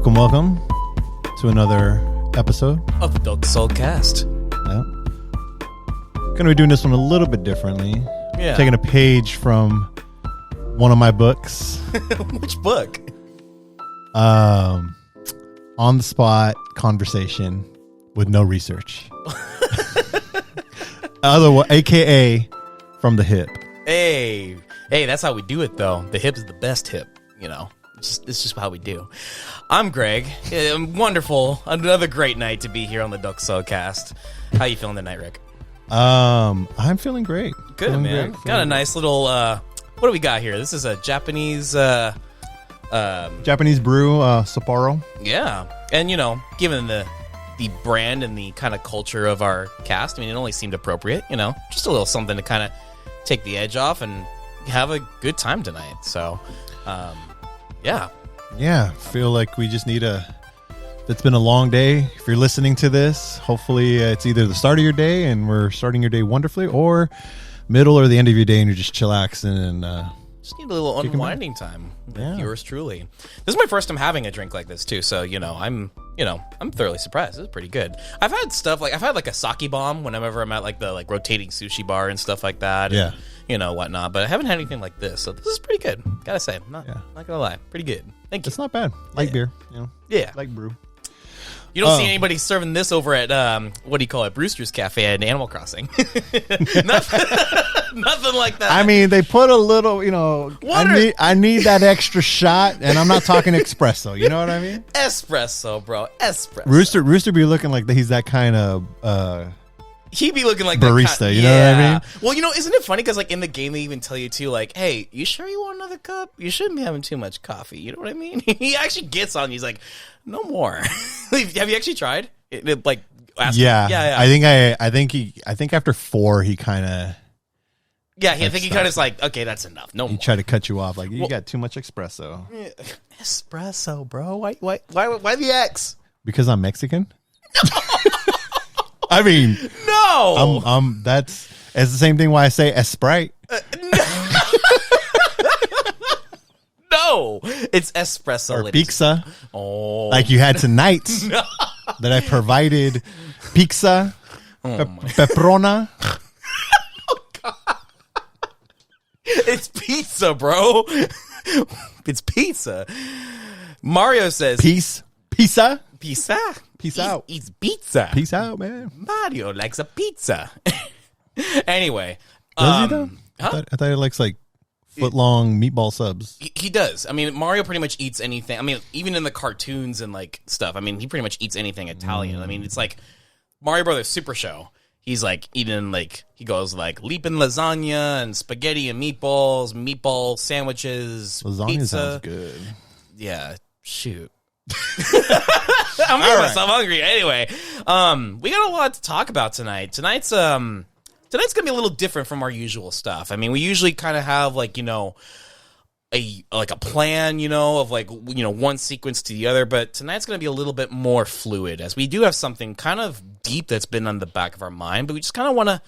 Welcome to another episode of the Dokusou Cast. Yeah. Gonna be doing this one a little bit differently. Yeah. Taking a page from one of my books. Which book? On the spot conversation with no research. Otherwise, AKA from the hip. Hey, that's how we do it, though. The hip is the best hip, you know. It's just how we do. I'm Greg. Wonderful. Another great night to be here on the Dokusou Cast. How you feeling tonight, Rick? I'm feeling great. Good, feeling man. Great. Got a nice little, what do we got here? This is a Japanese, Japanese brew, Sapporo. Yeah. And, you know, given the brand and the kind of culture of our cast, I mean, it only seemed appropriate, you know, just a little something to kind of take the edge off and have a good time tonight. So, yeah. Yeah, feel like we just need it's been a long day. If you're listening to this, hopefully it's either the start of your day and we're starting your day wonderfully, or middle or the end of your day and you're just chillaxing and just need a little unwinding time with yours truly. This is my first time having a drink like this too, so I'm thoroughly surprised. This is pretty good. I've had stuff like a sake bomb whenever I'm at like the rotating sushi bar and stuff like that. Yeah. And, whatnot, but I haven't had anything like this, so this is pretty good. Gotta say, not gonna lie, pretty good. Thank you. It's not bad. Light beer, light brew. You don't see anybody serving this over at what do you call it, Brewster's Cafe at Animal Crossing. Nothing like that. I mean, they put a little, I need that extra shot, and I'm not talking espresso. You know what I mean? Espresso, bro. Espresso. Rooster be looking like he's that kind of he'd be looking like barista, that you know what I mean? Well, isn't it funny because like in the game they even tell you too, like, hey, you sure you want another cup? You shouldn't be having too much coffee. You know what I mean? He actually gets on you. He's like, no more. Have you actually tried? Yeah. I think after 4 he kind of. Yeah, I think he kind of is like, okay, that's enough. No more. He tried to cut you off, like you got too much espresso. Espresso, bro. Why the X? Because I'm Mexican. I mean, no. It's the same thing why I say Sprite. No, it's espresso or pizza. Oh, like you had tonight that I provided pizza, pepperona. Oh God, it's pizza, bro. It's pizza. Mario says pizza. Peace out. Eats pizza. Peace out, man. Mario likes a pizza. Anyway. Does he though? I thought he likes like foot-long meatball subs. He does. I mean, Mario pretty much eats anything. I mean, even in the cartoons and like stuff, I mean, he pretty much eats anything Italian. I mean, it's like Mario Brothers Super Show. He's like eating he goes like leaping lasagna and spaghetti and meatballs, meatball sandwiches, lasagna pizza. Sounds good. Yeah, shoot. I'm making myself hungry. Anyway, we got a lot to talk about tonight. Tonight's gonna be a little different from our usual stuff. I mean, we usually kind of have a plan, of one sequence to the other, but tonight's gonna be a little bit more fluid, as we do have something kind of deep that's been on the back of our mind, but we just kind of want to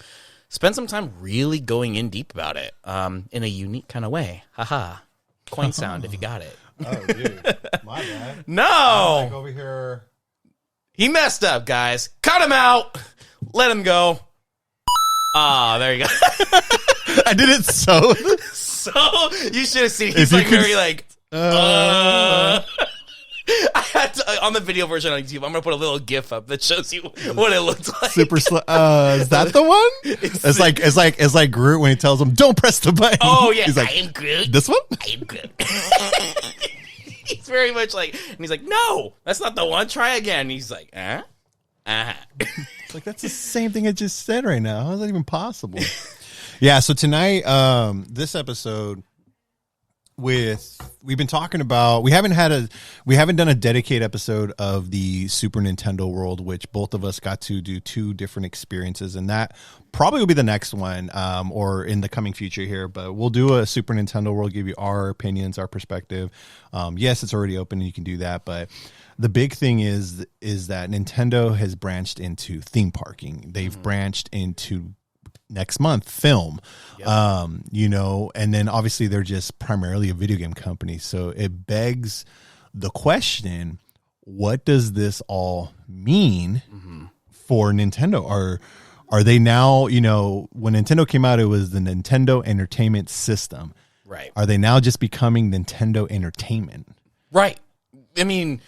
spend some time really going in deep about it, in a unique kind of way. Haha, coin sound if you got it. Oh, dude. My bad. No! Over here. He messed up, guys. Cut him out. Let him go. Ah, there you go. I did it so you should have seen. He's very I had to, on the video version on YouTube, I'm going to put a little GIF up that shows you what it looks like. Super slow. Is that the one? It's like Groot when he tells him, don't press the button. Oh, yeah. He's like, I am Groot. This one? I am Groot. He's very much like, and he's like, no, that's not the one. Try again. He's like, It's like, that's the same thing I just said right now. How is that even possible? Yeah, so tonight, this episode we've been talking about, we haven't done a dedicated episode of the Super Nintendo world, which both of us got to do 2 different experiences, and that probably will be the next one, or in the coming future here, but we'll do a Super Nintendo world, give you our opinions, our perspective. Yes, it's already open and you can do that, but the big thing is that Nintendo has branched into theme parking. They've branched into next month film. Yep. And then obviously they're just primarily a video game company, so it begs the question, what does this all mean for Nintendo? Are they now, when Nintendo came out, it was the Nintendo Entertainment System. Right. Are they now just becoming Nintendo Entertainment? Right. I mean,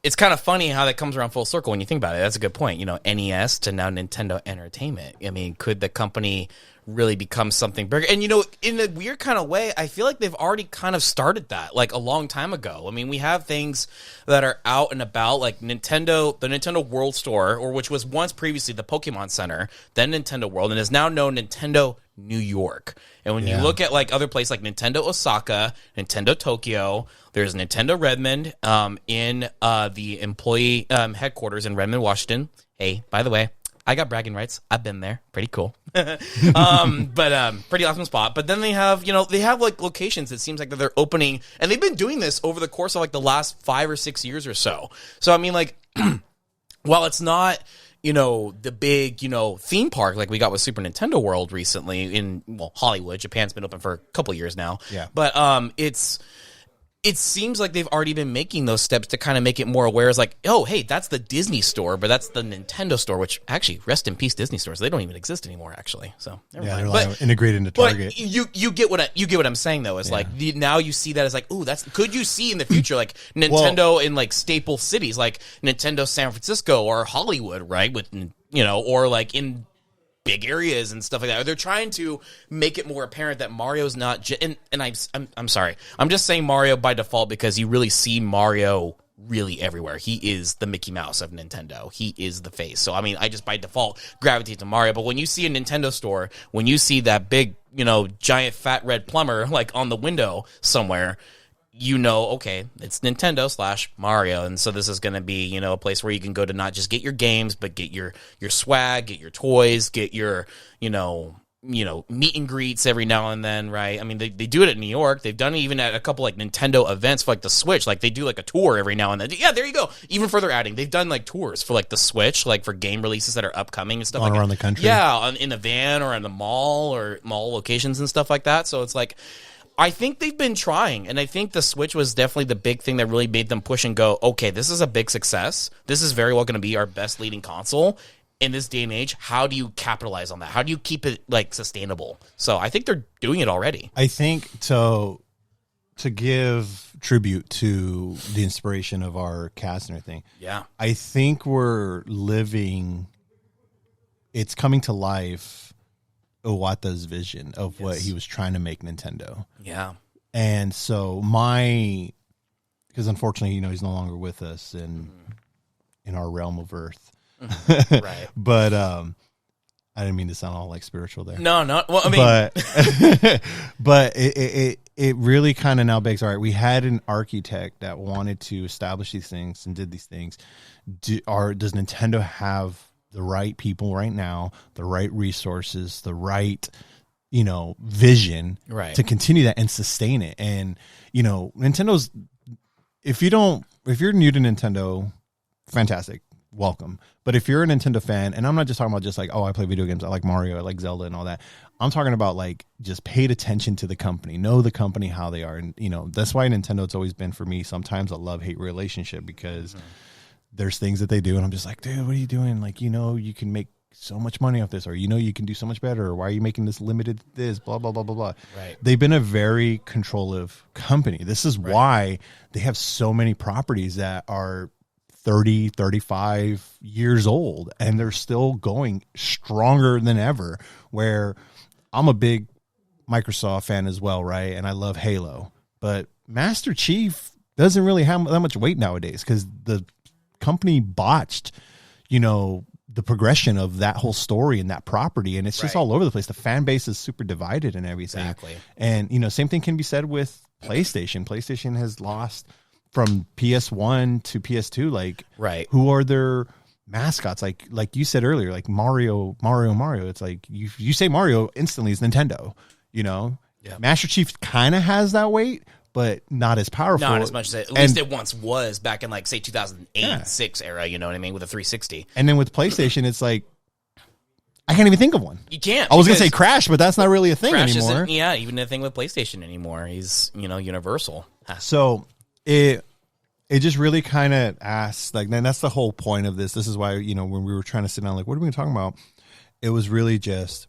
it's kind of funny how that comes around full circle when you think about it. That's a good point. NES to now Nintendo Entertainment. I mean, could the company really become something bigger? And, in a weird kind of way, I feel like they've already kind of started that, like, a long time ago. I mean, we have things that are out and about, like the Nintendo World Store, or which was once previously the Pokemon Center, then Nintendo World, and is now known Nintendo New York. And when you look at, like, other places like Nintendo Osaka, Nintendo Tokyo, there's Nintendo Redmond in the employee headquarters in Redmond, Washington. Hey, by the way, I got bragging rights. I've been there. Pretty cool. But pretty awesome spot. But then they have, they have like locations that seems like that they're opening, and they've been doing this over the course of like the last 5 or 6 years or so. So, I mean, like, while it's not, the big, theme park like we got with Super Nintendo World recently in, Hollywood. Japan's been open for a couple years now. Yeah. But it seems like they've already been making those steps to kind of make it more aware. It's like, oh, hey, that's the Disney store, but that's the Nintendo store, which actually, rest in peace, Disney stores. They don't even exist anymore, actually. So never mind. They're like integrated into Target. But you get what I'm saying though. Is like now you see that as like, ooh, could you see in the future like Nintendo in like staple cities like Nintendo San Francisco or Hollywood, right? With or like in big areas and stuff like that. They're trying to make it more apparent that Mario's not and I'm sorry. I'm just saying Mario by default because you really see Mario really everywhere. He is the Mickey Mouse of Nintendo. He is the face. So I mean, I just by default gravitate to Mario, but when you see a Nintendo store, when you see that big, giant fat red plumber like on the window somewhere, okay, it's Nintendo / Mario, and so this is going to be, a place where you can go to not just get your games, but get your swag, get your toys, get your, meet and greets every now and then, right? I mean, they do it at New York. They've done it even at a couple, like, Nintendo events for, like, the Switch. Like, they do, like, a tour every now and then. Yeah, there you go. Even further adding, they've done, like, tours for, like, the Switch, like, for game releases that are upcoming and stuff all like around that. the country. Yeah, in the van or in the mall or mall locations and stuff like that. So it's like, I think they've been trying, and I think the Switch was definitely the big thing that really made them push and go, okay, this is a big success. This is very well going to be our best leading console in this day and age. How do you capitalize on that? How do you keep it, like, sustainable? So I think they're doing it already. I think to give tribute to the inspiration of our cast and everything, I think we're living, it's coming to life, Iwata's vision of what he was trying to make Nintendo. Yeah. And so because unfortunately, he's no longer with us in our realm of Earth. Right. But I didn't mean to sound all like spiritual there. No. Well, I mean, but it really kind of now begs, all right, we had an architect that wanted to establish these things and did these things. Does Nintendo have the right people right now, the right resources, the right, vision to continue that and sustain it? And, Nintendo's, if you're new to Nintendo, fantastic, welcome. But if you're a Nintendo fan, and I'm not just talking about just like, oh, I play video games, I like Mario, I like Zelda and all that. I'm talking about like just paid attention to the company, know the company, how they are. And, that's why Nintendo, it's always been for me sometimes a love-hate relationship because there's things that they do and I'm just like, dude, what are you doing? Like, you can make so much money off this, or you can do so much better, or why are you making this limited this, blah, blah, blah, blah, blah. Right. They've been a very controlling company. This is why they have so many properties that are 30, 35 years old, and they're still going stronger than ever, where I'm a big Microsoft fan as well, right? And I love Halo, but Master Chief doesn't really have that much weight nowadays because the company botched, the progression of that whole story and that property, and it's just all over the place. The fan base is super divided and everything. Exactly. And, same thing can be said with PlayStation. PlayStation has lost from PS1 to PS2, like, who are their mascots? Like you said earlier, like Mario. It's like you say Mario, instantly it's Nintendo, Master Chief kind of has that weight, but not as powerful. Not as much as at least it once was back in, like, say, 2008, 6 era, you know what I mean, with a 360. And then with PlayStation, it's like, I can't even think of one. You can't. I was going to say Crash, but that's not really a thing Crash anymore. Isn't even a thing with PlayStation anymore. He's, universal. So it just really kind of asks, like, and that's the whole point of this. This is why, when we were trying to sit down, like, what are we going to talk about? It was really just,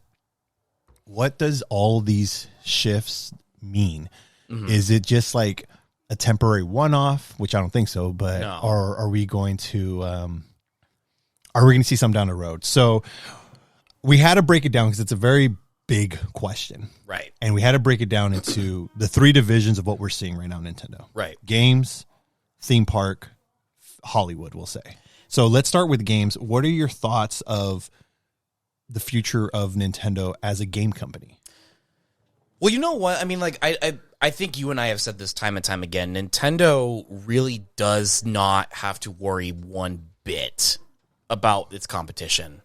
what does all these shifts mean? Mm-hmm. Is it just like a temporary one-off, which I don't think so, but No. or are we going to see some down the road? So we had to break it down because it's a very big question. Right. And we had to break it down into the three divisions of what we're seeing right now in Nintendo. Right. Games, theme park, Hollywood, we'll say. So let's start with games. What are your thoughts of the future of Nintendo as a game company? Well, you know what? I mean, like, I think you and I have said this time and time again. Nintendo really does not have to worry one bit about its competition.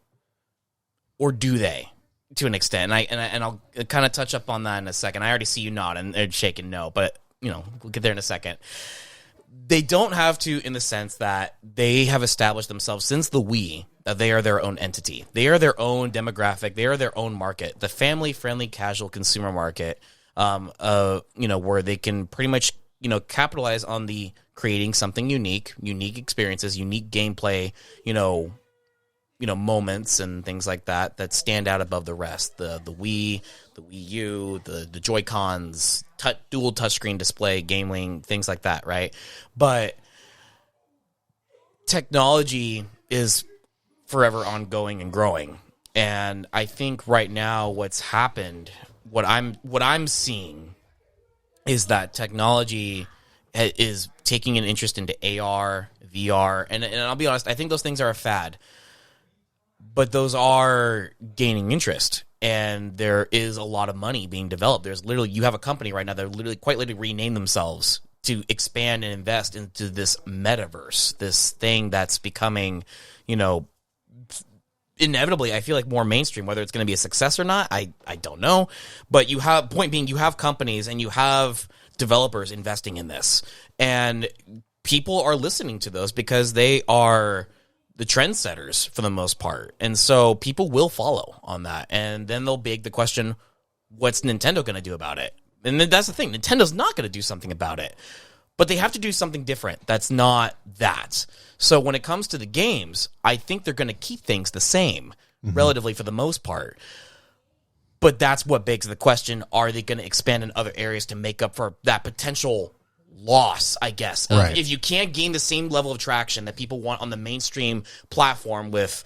Or do they? To an extent. And I'll kind of touch up on that in a second. I already see you nod and shaking no, but, we'll get there in a second. They don't have to, in the sense that they have established themselves since the Wii that they are their own entity. They are their own demographic. They are their own market. The family-friendly, casual consumer market, where they can pretty much, capitalize on the creating something unique experiences, unique gameplay, moments and things like that stand out above the rest. The Wii, the Wii U, the Joy-Cons, dual touchscreen display, gaming, things like that, right? But technology is forever ongoing and growing. And I think right now what's happened, what I'm seeing is that technology is taking an interest into AR, VR, and I'll be honest, I think those things are a fad. But those are gaining interest, and there is a lot of money being developed. There's literally, you have a company right now that quite literally renamed themselves to expand and invest into this metaverse, this thing that's becoming, inevitably, I feel like more mainstream. Whether it's going to be a success or not, I don't know. But you have companies and you have developers investing in this, and people are listening to those because they are the trendsetters for the most part. And so people will follow on that. And then they'll beg the question, what's Nintendo going to do about it? And then that's the thing. Nintendo's not going to do something about it. But they have to do something different. That's not that. So when it comes to the games, I think they're going to keep things the same, relatively for the most part. But that's what begs the question, are they going to expand in other areas to make up for that potential loss, I guess. Right. If you can't gain the same level of traction that people want on the mainstream platform with,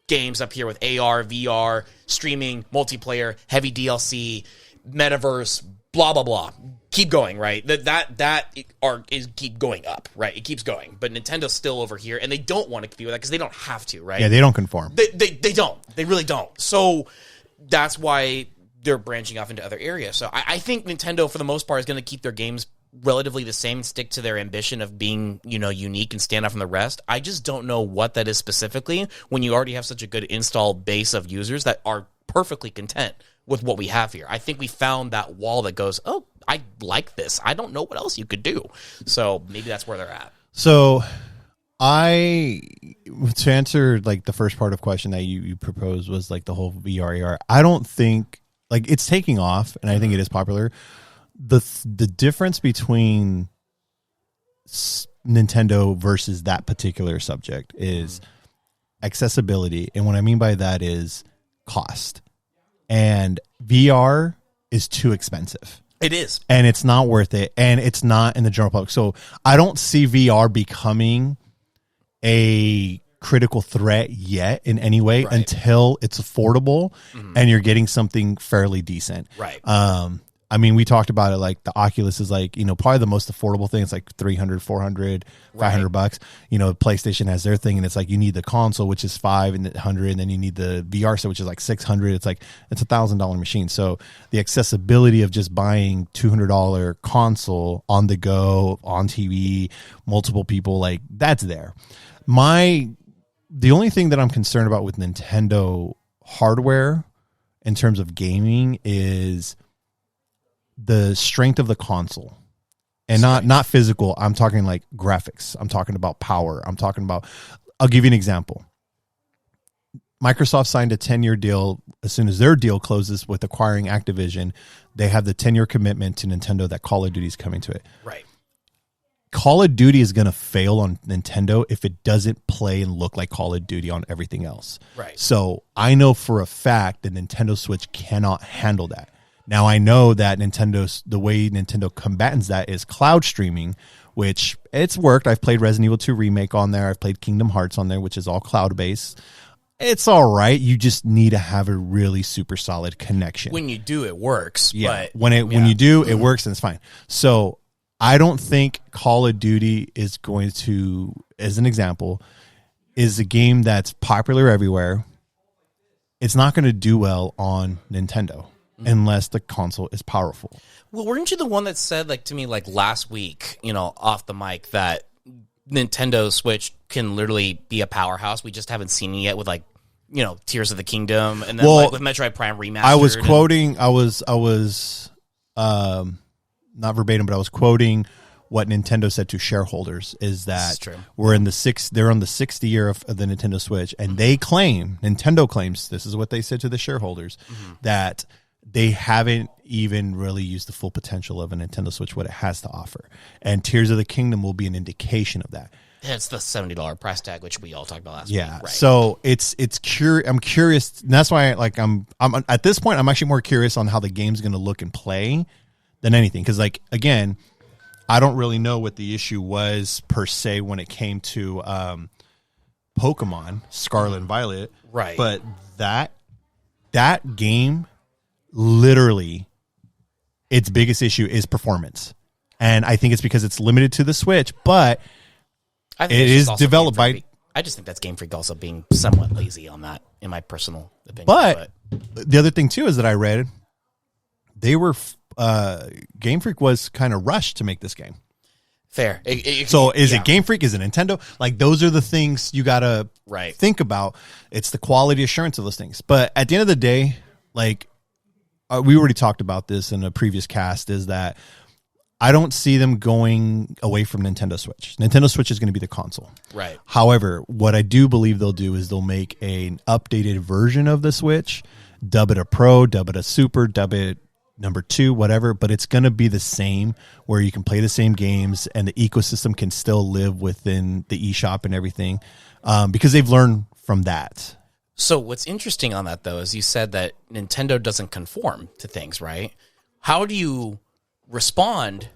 games up here with AR, VR, streaming, multiplayer, heavy DLC, metaverse, blah, blah, blah. Keep going, right? Keep going up, right? It keeps going. But Nintendo's still over here, and they don't want to compete with that because they don't have to, right? Yeah, they don't conform. They don't. They really don't. So that's why they're branching off into other areas. So I think Nintendo, for the most part, is going to keep their games relatively the same and stick to their ambition of being, unique and stand out from the rest. I just don't know what that is specifically when you already have such a good installed base of users that are perfectly content with what we have here. I think we found that wall that goes, oh, I like this. I don't know what else you could do. So maybe that's where they're at. So to answer like the first part of question that you proposed was like the whole VR AR. I don't think like it's taking off, and I think it is popular. The difference between Nintendo versus that particular subject is accessibility, and what I mean by that is cost. And VR is too expensive. It is, and it's not worth it, and it's not in the general public. So I don't see VR becoming a critical threat yet in any way, right, until it's affordable and you're getting something fairly decent. Right. I mean, we talked about it, like the Oculus is like, probably the most affordable thing. It's like 300, 400, $500 bucks. PlayStation has their thing, and it's like you need the console, which is $500, and then you need the VR set, which is like $600. It's like, it's $1,000 machine. So the accessibility of just buying $200 console on the go, on TV, multiple people, like that's there. The only thing that I'm concerned about with Nintendo hardware in terms of gaming is the strength of the console, and not physical. I'm talking like graphics. I'm talking about power. I'll give you an example. Microsoft signed a 10-year deal. As soon as their deal closes with acquiring Activision, they have the 10-year commitment to Nintendo that Call of Duty is coming to it. Right. Call of Duty is going to fail on Nintendo if it doesn't play and look like Call of Duty on everything else. Right. So I know for a fact that Nintendo Switch cannot handle that. Now I know that the way Nintendo combats that is cloud streaming, which it's worked. I've played Resident Evil 2 Remake on there. I've played Kingdom Hearts on there, which is all cloud-based. It's all right. You just need to have a really super solid connection. When you do, it works. Yeah. But, when you do, it works and it's fine. So I don't think Call of Duty is going to, as an example, is a game that's popular everywhere. It's not going to do well on Nintendo unless the console is powerful. Well, weren't you the one that said, like, to me, like, last week, off the mic, that Nintendo Switch can literally be a powerhouse? We just haven't seen it yet with, like, Tears of the Kingdom, and then with Metroid Prime Remastered. I was quoting, I was not verbatim, but I was quoting what Nintendo said to shareholders is that they're on the 60th year of the Nintendo Switch, and Nintendo claims, this is what they said to the shareholders, that they haven't even really used the full potential of a Nintendo Switch, what it has to offer. And Tears of the Kingdom will be an indication of that. It's the $70 price tag, which we all talked about last week. Yeah. Right. So I'm curious. And that's why I'm at this point, I'm actually more curious on how the game's going to look and play than anything. Cause again, I don't really know what the issue was per se when it came to Pokemon Scarlet and Violet. Right. But that game, literally, its biggest issue is performance. And I think it's because it's limited to the Switch, but it is developed by... I just think that's Game Freak also being somewhat lazy on that, in my personal opinion. But the other thing, too, is that I read, they were... Game Freak was kind of rushed to make this game. Fair. So is it Game Freak? Is it Nintendo? Like, those are the things you got to think about. It's the quality assurance of those things. But at the end of the day, like... we already talked about this in a previous cast, is that I don't see them going away from Nintendo Switch. Nintendo Switch is going to be the console. Right. However, what I do believe they'll do is they'll make an updated version of the Switch, dub it a Pro, dub it a Super, dub it number 2, whatever, but it's going to be the same, where you can play the same games and the ecosystem can still live within the eShop and everything, because they've learned from that. So what's interesting on that, though, is you said that Nintendo doesn't conform to things, right? How do you respond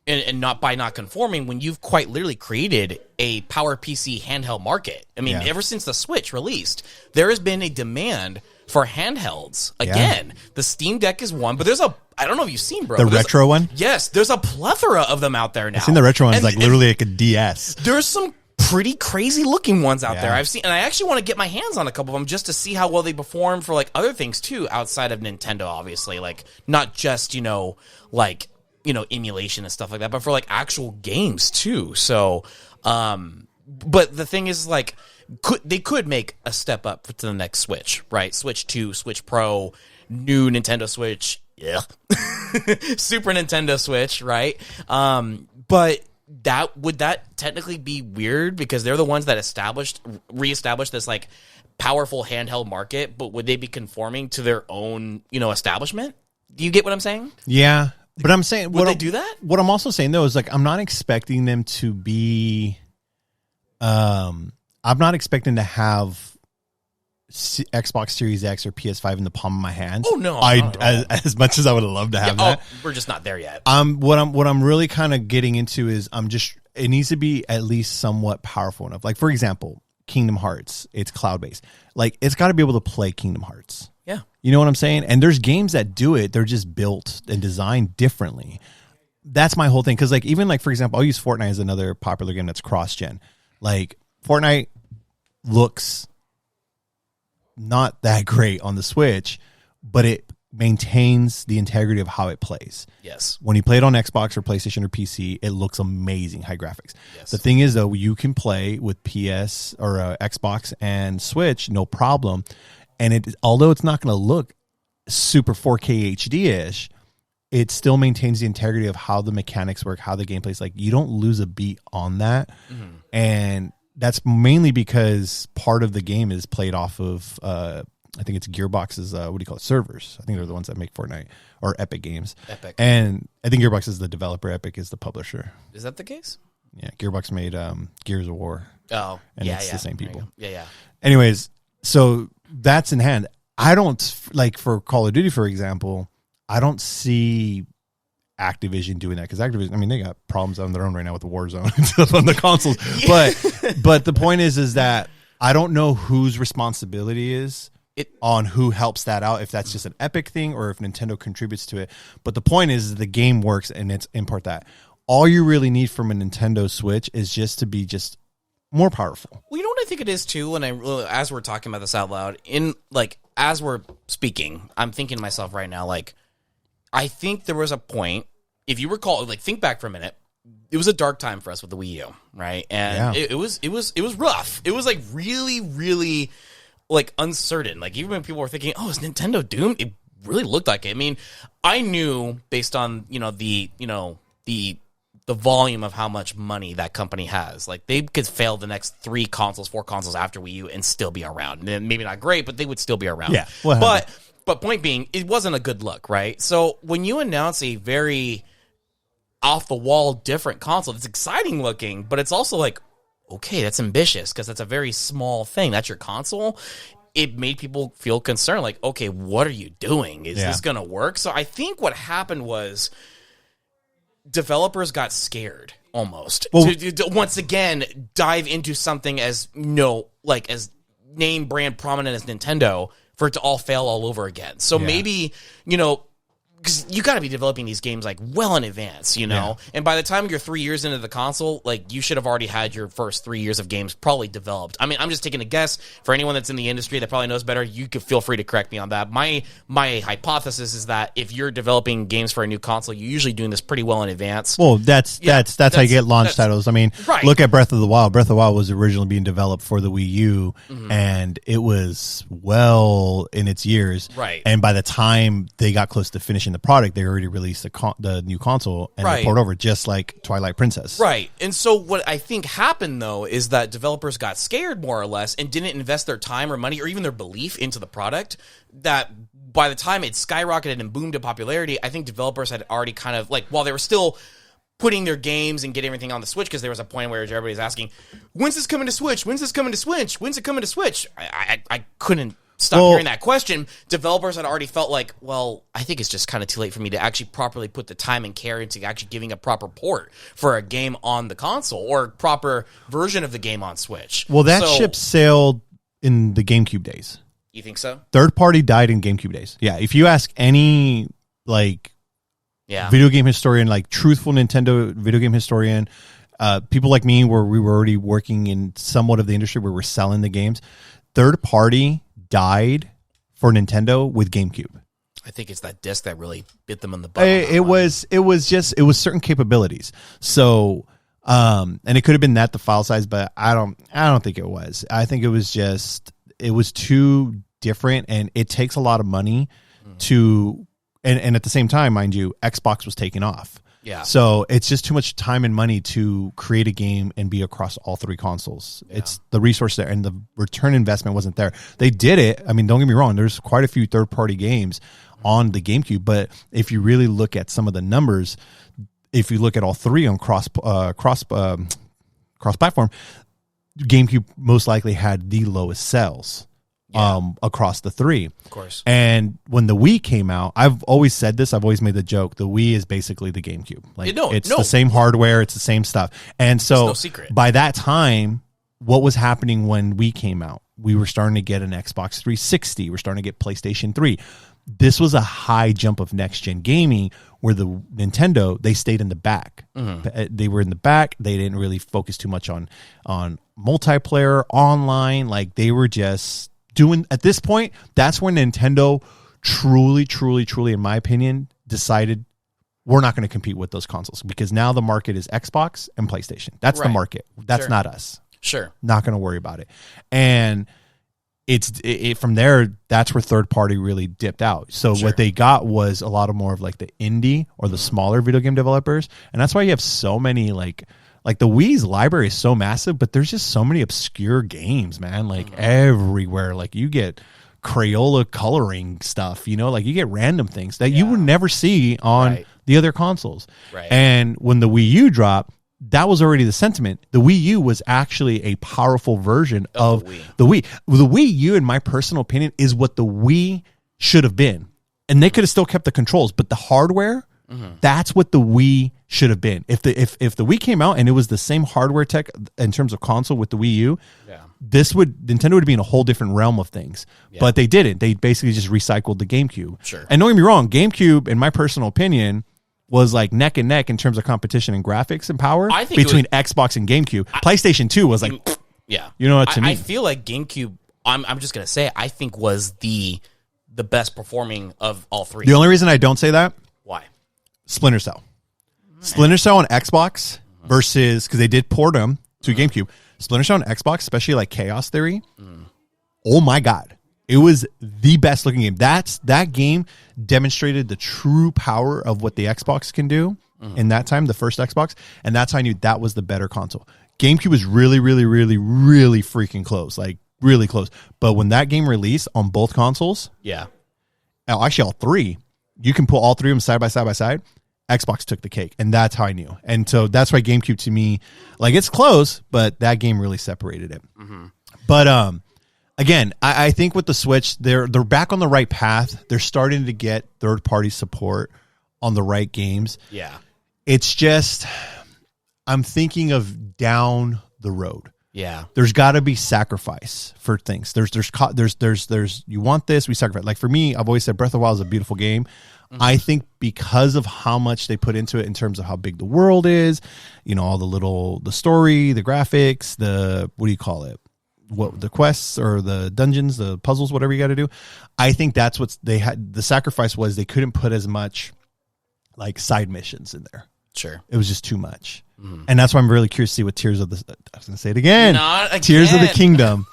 and not conforming when you've quite literally created a Power PC handheld market? I mean, ever since the Switch released, there has been a demand for handhelds. Again, the Steam Deck is one, but there's I don't know if you've seen, bro. The retro one? Yes, there's a plethora of them out there now. I've seen the retro ones, like literally like a DS. There's some pretty crazy looking ones out there I've seen, and I actually want to get my hands on a couple of them just to see how well they perform for like other things too, outside of Nintendo, obviously, like not just emulation and stuff like that, but for like actual games too. So but the thing is, like, they could make a step up to the next Switch, right? Switch 2, Switch Pro, new Nintendo Switch, Super Nintendo Switch, right? But would that technically be weird, because they're the ones that reestablished this like powerful handheld market, but would they be conforming to their own, establishment? Do you get what I'm saying? Yeah. But I'm saying, would they do that? What I'm also saying though is, like, I'm not expecting them to be, I'm not expecting to have Xbox Series X or PS5 in the palm of my hand. Oh no! As much as I would love to have that, we're just not there yet. What I'm really kind of getting into is it needs to be at least somewhat powerful enough. Like, for example, Kingdom Hearts, it's cloud based. Like, it's got to be able to play Kingdom Hearts. Yeah, you know what I'm saying. And there's games that do it. They're just built and designed differently. That's my whole thing. Because, like, even like, for example, I'll use Fortnite as another popular game that's cross gen. Like, Fortnite looks not that great on the Switch, but it maintains the integrity of how it plays. Yes. When you play it on Xbox or PlayStation or PC, it looks amazing, high graphics. Yes. The thing is, though, you can play with PS or Xbox and Switch, no problem. And although it's not going to look super 4K HD-ish, it still maintains the integrity of how the mechanics work, how the gameplay is. Like, you don't lose a beat on that. Mm-hmm. And that's mainly because part of the game is played off of, I think it's Gearbox's, servers. I think they're the ones that make Fortnite, or Epic Games. Epic. And I think Gearbox is the developer, Epic is the publisher. Is that the case? Yeah, Gearbox made Gears of War. Oh, and it's the same people. Yeah. Anyways, so that's in hand. I don't like for Call of Duty, for example. I don't see Activision doing that because Activision, I mean, they got problems on their own right now with the Warzone and stuff on the consoles. But the point is that I don't know whose responsibility is on who helps that out. If that's just an Epic thing or if Nintendo contributes to it. But the point is the game works and it's import that. All you really need from a Nintendo Switch is just to be just more powerful. Well, you know what I think it is too. And as we're talking about this out loud, as we're speaking, I'm thinking to myself right now, like, I think there was a point. If you recall, like, think back for a minute. It was a dark time for us with the Wii U, right? And it was rough. It was like really, really like uncertain. Like even when people were thinking, "Oh, is Nintendo doomed?" It really looked like it. I mean, I knew based on the volume of how much money that company has. Like they could fail the next 4 consoles after Wii U and still be around. And maybe not great, but they would still be around. Yeah, but point being, it wasn't a good look, right? So when you announce a very off the wall different console, it's exciting looking, but it's also like, okay, that's ambitious because that's a very small thing. That's your console. It made people feel concerned, like, okay, what are you doing? Is this going to work? So I think what happened was developers got scared almost to once again dive into something as as name brand prominent as Nintendo for it to all fail all over again. So maybe, because you got to be developing these games like well in advance, and by the time you're 3 years into the console, like you should have already had your first 3 years of games probably developed. I mean, I'm just taking a guess. For anyone that's in the industry that probably knows better, you could feel free to correct me on that. My hypothesis is that if you're developing games for a new console, you're usually doing this pretty well in advance. Well, that's how you get launch titles. I mean, look at Breath of the Wild. Breath of the Wild was originally being developed for the Wii U, and it was well in its years. Right. And by the time they got close to finishing the product, they already released the new console and they poured over, just like Twilight Princess. Right. And so what I think happened, though, is that developers got scared more or less and didn't invest their time or money or even their belief into the product, that by the time it skyrocketed and boomed in popularity, I think developers had already kind of, like, while they were still putting their games and getting everything on the Switch, because there was a point where everybody's asking, when's this coming to Switch? When's this coming to Switch? When's it coming to Switch? I couldn't stop hearing that question. Developers had already felt like, well, I think it's just kind of too late for me to actually properly put the time and care into actually giving a proper port for a game on the console or proper version of the game on Switch. Well, that ship sailed in the GameCube days. You think so? Third party died in GameCube days. Yeah, if you ask any video game historian, like truthful Nintendo video game historian, people like me, where we were already working in somewhat of the industry where we're selling the games, third party died for Nintendo with GameCube. I think it's that disc that really bit them in the butt. It was certain capabilities. So, and it could have been that the file size, but I don't think it was. I think it was too different, and it takes a lot of money to, and at the same time, mind you, Xbox was taking off. Yeah. So it's just too much time and money to create a game and be across all 3 consoles. Yeah. It's the resource there, and the return investment wasn't there. They did it. I mean, don't get me wrong. There's quite a few third-party games on the GameCube, but if you really look at some of the numbers, if you look at all 3 on cross-platform, GameCube most likely had the lowest sales. Across the 3. Of course. And when the Wii came out, I've always said this, I've always made the joke, the Wii is basically the GameCube. Like, it's the same hardware, it's the same stuff. And so no secret. By that time, what was happening when Wii came out? We were starting to get an Xbox 360. We're starting to get PlayStation 3. This was a high jump of next-gen gaming where the Nintendo, they stayed in the back. They were in the back. They didn't really focus too much on multiplayer, online. Like, they were just doing, at this point, that's when Nintendo truly, in my opinion, decided we're not going to compete with those consoles, because now the market is Xbox and PlayStation. That's the market. That's not us. Sure. Not going to worry about it. And it from there, that's where third party really dipped out. So what they got was a lot of more of like the indie or the smaller video game developers. And that's why you have so many like the Wii's library is so massive, but there's just so many obscure games, man, like everywhere. Like you get Crayola coloring stuff, like you get random things that you would never see on the other consoles. Right. And when the Wii U dropped, that was already the sentiment. The Wii U was actually a powerful version of the Wii. The Wii U, in my personal opinion, is what the Wii should have been. And they could have still kept the controls, but the hardware, that's what the Wii should have been. If the Wii came out and it was the same hardware tech in terms of console with the Wii U, Nintendo would be in a whole different realm of things. Yeah. But they didn't. They basically just recycled the GameCube. Sure. And don't get me wrong, GameCube, in my personal opinion, was like neck and neck in terms of competition and graphics and power between Xbox and GameCube. PlayStation 2 was like, you know what, to me. I feel like GameCube, I'm just going to say, I think was the best performing of all three. The only reason I don't say that, why? Splinter Cell. Splinter Cell on Xbox versus, because they did port them to GameCube. Splinter Cell on Xbox, especially like Chaos Theory. Oh my God. It was the best looking game. That game demonstrated the true power of what the Xbox can do in that time, the first Xbox. And that's how I knew that was the better console. GameCube was really, really, really, really freaking close. Like really close. But when that game released on both consoles, actually all three, you can put all three of them side by side. Xbox took the cake, and that's how I knew. And so that's why GameCube to me, like, it's close, but that game really separated it. But again, I think with the Switch, they're back on the right path. They're starting to get third-party support on the right games. Yeah. It's just, I'm thinking of down the road. Yeah. There's got to be sacrifice for things. There's you want this, we sacrifice. Like for me, I've always said Breath of the Wild is a beautiful game. I think because of how much they put into it in terms of how big the world is, you know, all the story, the graphics, what do you call it? What the quests or the dungeons, the puzzles, whatever you got to do. I think that's what they had. The sacrifice was they couldn't put as much like side missions in there. Sure. It was just too much. And that's why I'm really curious to see what Tears of the, I was going to say it again. Not again. Tears of the Kingdom.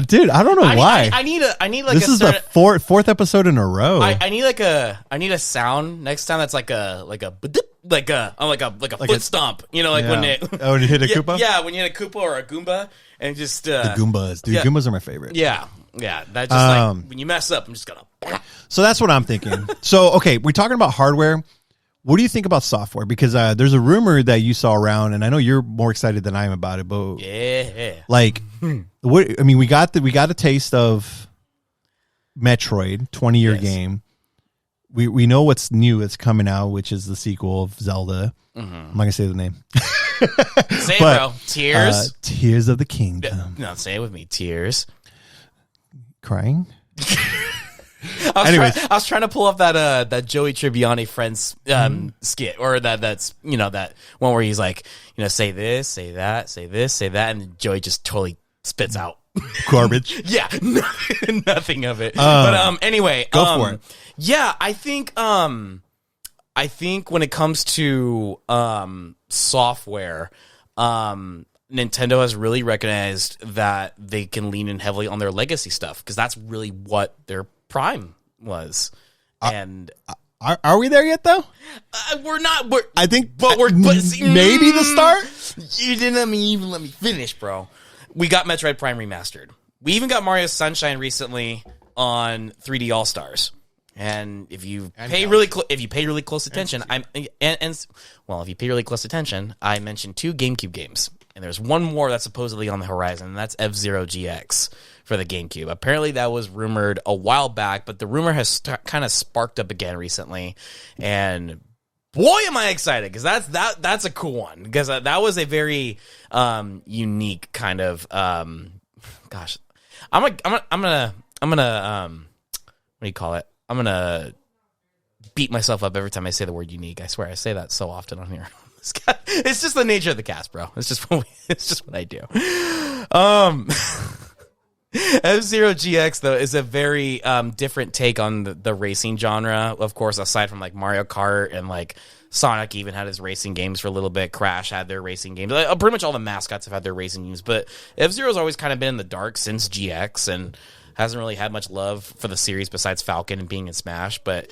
Dude, I don't know why. I need like this is the fourth episode in a row. I need a sound next time that's like a foot stomp. You know, like when it when you hit a Koopa. Yeah, when you hit a Koopa or a Goomba, and just the Goombas, dude. Goombas are my favorite. Yeah. That just like when you mess up, I'm just gonna. So that's what I'm thinking. So okay, we're talking about hardware. What do you think about software? Because there's a rumor that you saw around, and I know you're more excited than I am about it. But like, what? I mean, we got a taste of Metroid, 20-year game. We know what's new that's coming out, which is the sequel of Zelda. I'm not gonna say the name. Say it, bro. Tears. Tears of the Kingdom. No, say it with me. Tears. Crying. I was trying to pull up that Joey Tribbiani Friends skit, or that's that one where he's like, say this, say that, say this, say that, and Joey just totally spits out garbage. Yeah, nothing of it. But anyway, go for it. Yeah, I think when it comes to software, Nintendo has really recognized that they can lean in heavily on their legacy stuff, because that's really what their prime was. And are we there yet though? We're not. I think, but maybe the start. You didn't even let me finish, bro. We got Metroid Prime remastered. We even got Mario Sunshine recently on 3D All Stars. And if you pay really close attention, if you pay really close attention, I mentioned 2 GameCube games, and there's one more that's supposedly on the horizon, and that's F-Zero GX for the GameCube. Apparently, that was rumored a while back, but the rumor has kind of sparked up again recently, and boy, am I excited, because that's a cool one, because that was a very unique kind of gosh, I'm gonna what do you call it? I'm going to beat myself up every time I say the word unique. I swear I say that so often on here. It's just the nature of the cast, bro. It's just what I do. F-Zero GX, though, is a very different take on the racing genre. Of course, aside from like Mario Kart and like Sonic even had his racing games for a little bit. Crash had their racing games. Like, pretty much all the mascots have had their racing games. But F-Zero's always kind of been in the dark since GX, and hasn't really had much love for the series besides Falcon and being in Smash. But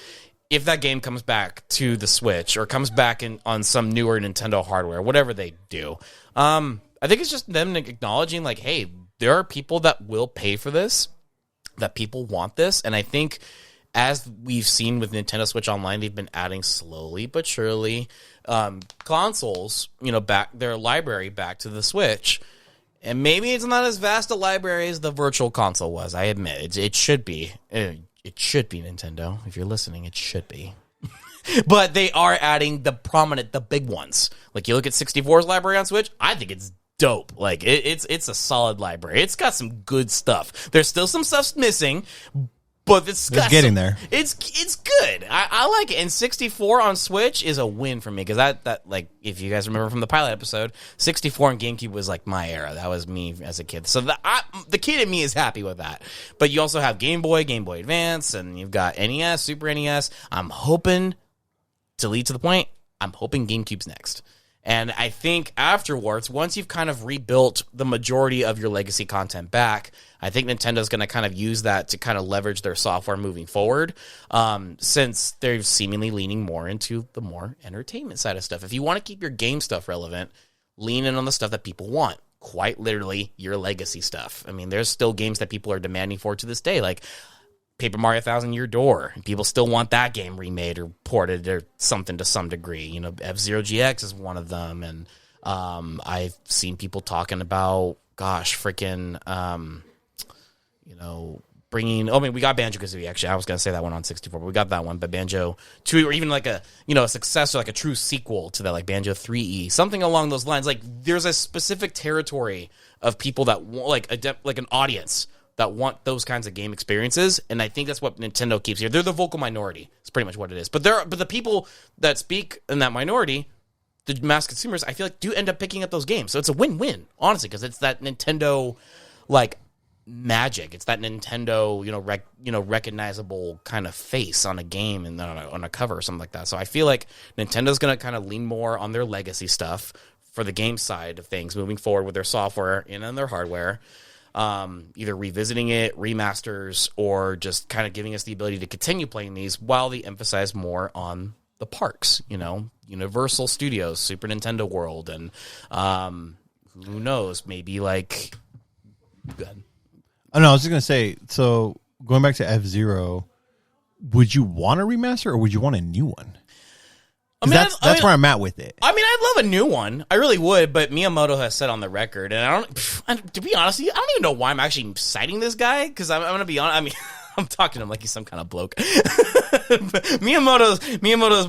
if that game comes back to the Switch, or comes back on some newer Nintendo hardware, whatever they do, I think it's just them acknowledging, like, hey, there are people that will pay for this, that people want this. And I think as we've seen with Nintendo Switch Online, they've been adding slowly but surely consoles, back their library back to the Switch. And maybe it's not as vast a library as the Virtual Console was. I admit it should be. It should be, Nintendo. If you're listening, it should be. But they are adding the big ones. Like, you look at 64's library on Switch, I think it's dope. Like, it's a solid library. It's got some good stuff. There's still some stuff missing, but it's getting there. It's good. I like it. And 64 on Switch is a win for me, because that like, if you guys remember from the pilot episode, 64 on GameCube was like my era. That was me as a kid. So the kid in me is happy with that. But you also have Game Boy Advance, and you've got NES, Super NES. I'm hoping, to lead to the point, I'm hoping GameCube's next. And I think afterwards, once you've kind of rebuilt the majority of your legacy content back, I think Nintendo's going to kind of use that to kind of leverage their software moving forward, since they're seemingly leaning more into the more entertainment side of stuff. If you want to keep your game stuff relevant, lean in on the stuff that people want. Quite literally, your legacy stuff. I mean, there's still games that people are demanding for to this day, like Paper Mario Thousand Year Door. People still want that game remade or ported or something to some degree. F-Zero GX is one of them, and I've seen people talking about, bringing. We got Banjo-Kazooie. Actually, I was gonna say that one on 64, but we got that one. But Banjo 2, or even like a successor, like a true sequel to that, like Banjo 3E, something along those lines. Like, there's a specific territory of people that want, like an audience that want those kinds of game experiences, and I think that's what Nintendo keeps here. They're the vocal minority. It's pretty much what it is. But the people that speak in that minority, the mass consumers, I feel like do end up picking up those games. So it's a win-win, honestly, because it's that Nintendo like magic. It's that Nintendo, recognizable kind of face on a game and on a cover or something like that. So I feel like Nintendo's going to kind of lean more on their legacy stuff for the game side of things moving forward with their software and on their hardware. Either revisiting it, remasters, or just kind of giving us the ability to continue playing these while they emphasize more on the parks, Universal Studios, Super Nintendo World, and who knows, maybe like... Good. Oh, no, I was just going to say, so going back to F-Zero, would you want a remaster or would you want a new one? That's where I'm at with it. I mean, I'd love a new one. I really would, but Miyamoto has said on the record, and to be honest, I don't even know why I'm actually citing this guy, because I'm going to be honest. I mean, I'm talking to him like he's some kind of bloke. Miyamoto's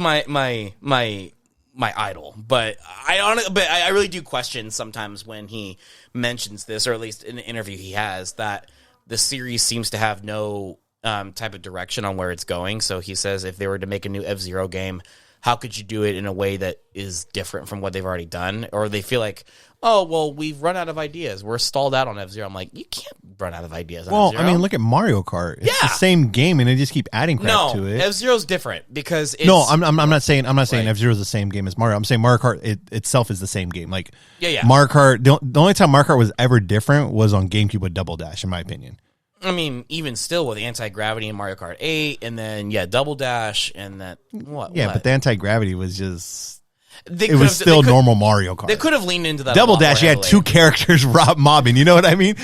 my idol, but I really do question sometimes when he mentions this, or at least in the interview he has, that the series seems to have no type of direction on where it's going. So he says if they were to make a new F-Zero game, how could you do it in a way that is different from what they've already done? Or they feel like, oh, well, we've run out of ideas. We're stalled out on F-Zero. I'm like, you can't run out of ideas on F-Zero. I mean, look at Mario Kart. It's the same game, and they just keep adding crap to it. F-Zero's different because it's... No, I'm not saying F-Zero's the same game as Mario. I'm saying Mario Kart itself is the same game. Like, Mario Kart, the only time Mario Kart was ever different was on GameCube with Double Dash, in my opinion. I mean, even still with Anti-Gravity in Mario Kart 8, and then, Double Dash, and that... What? Yeah, but the Anti-Gravity was just... It was still normal Mario Kart. They could have leaned into that. Double Dash, you had two characters mobbing. You know what I mean?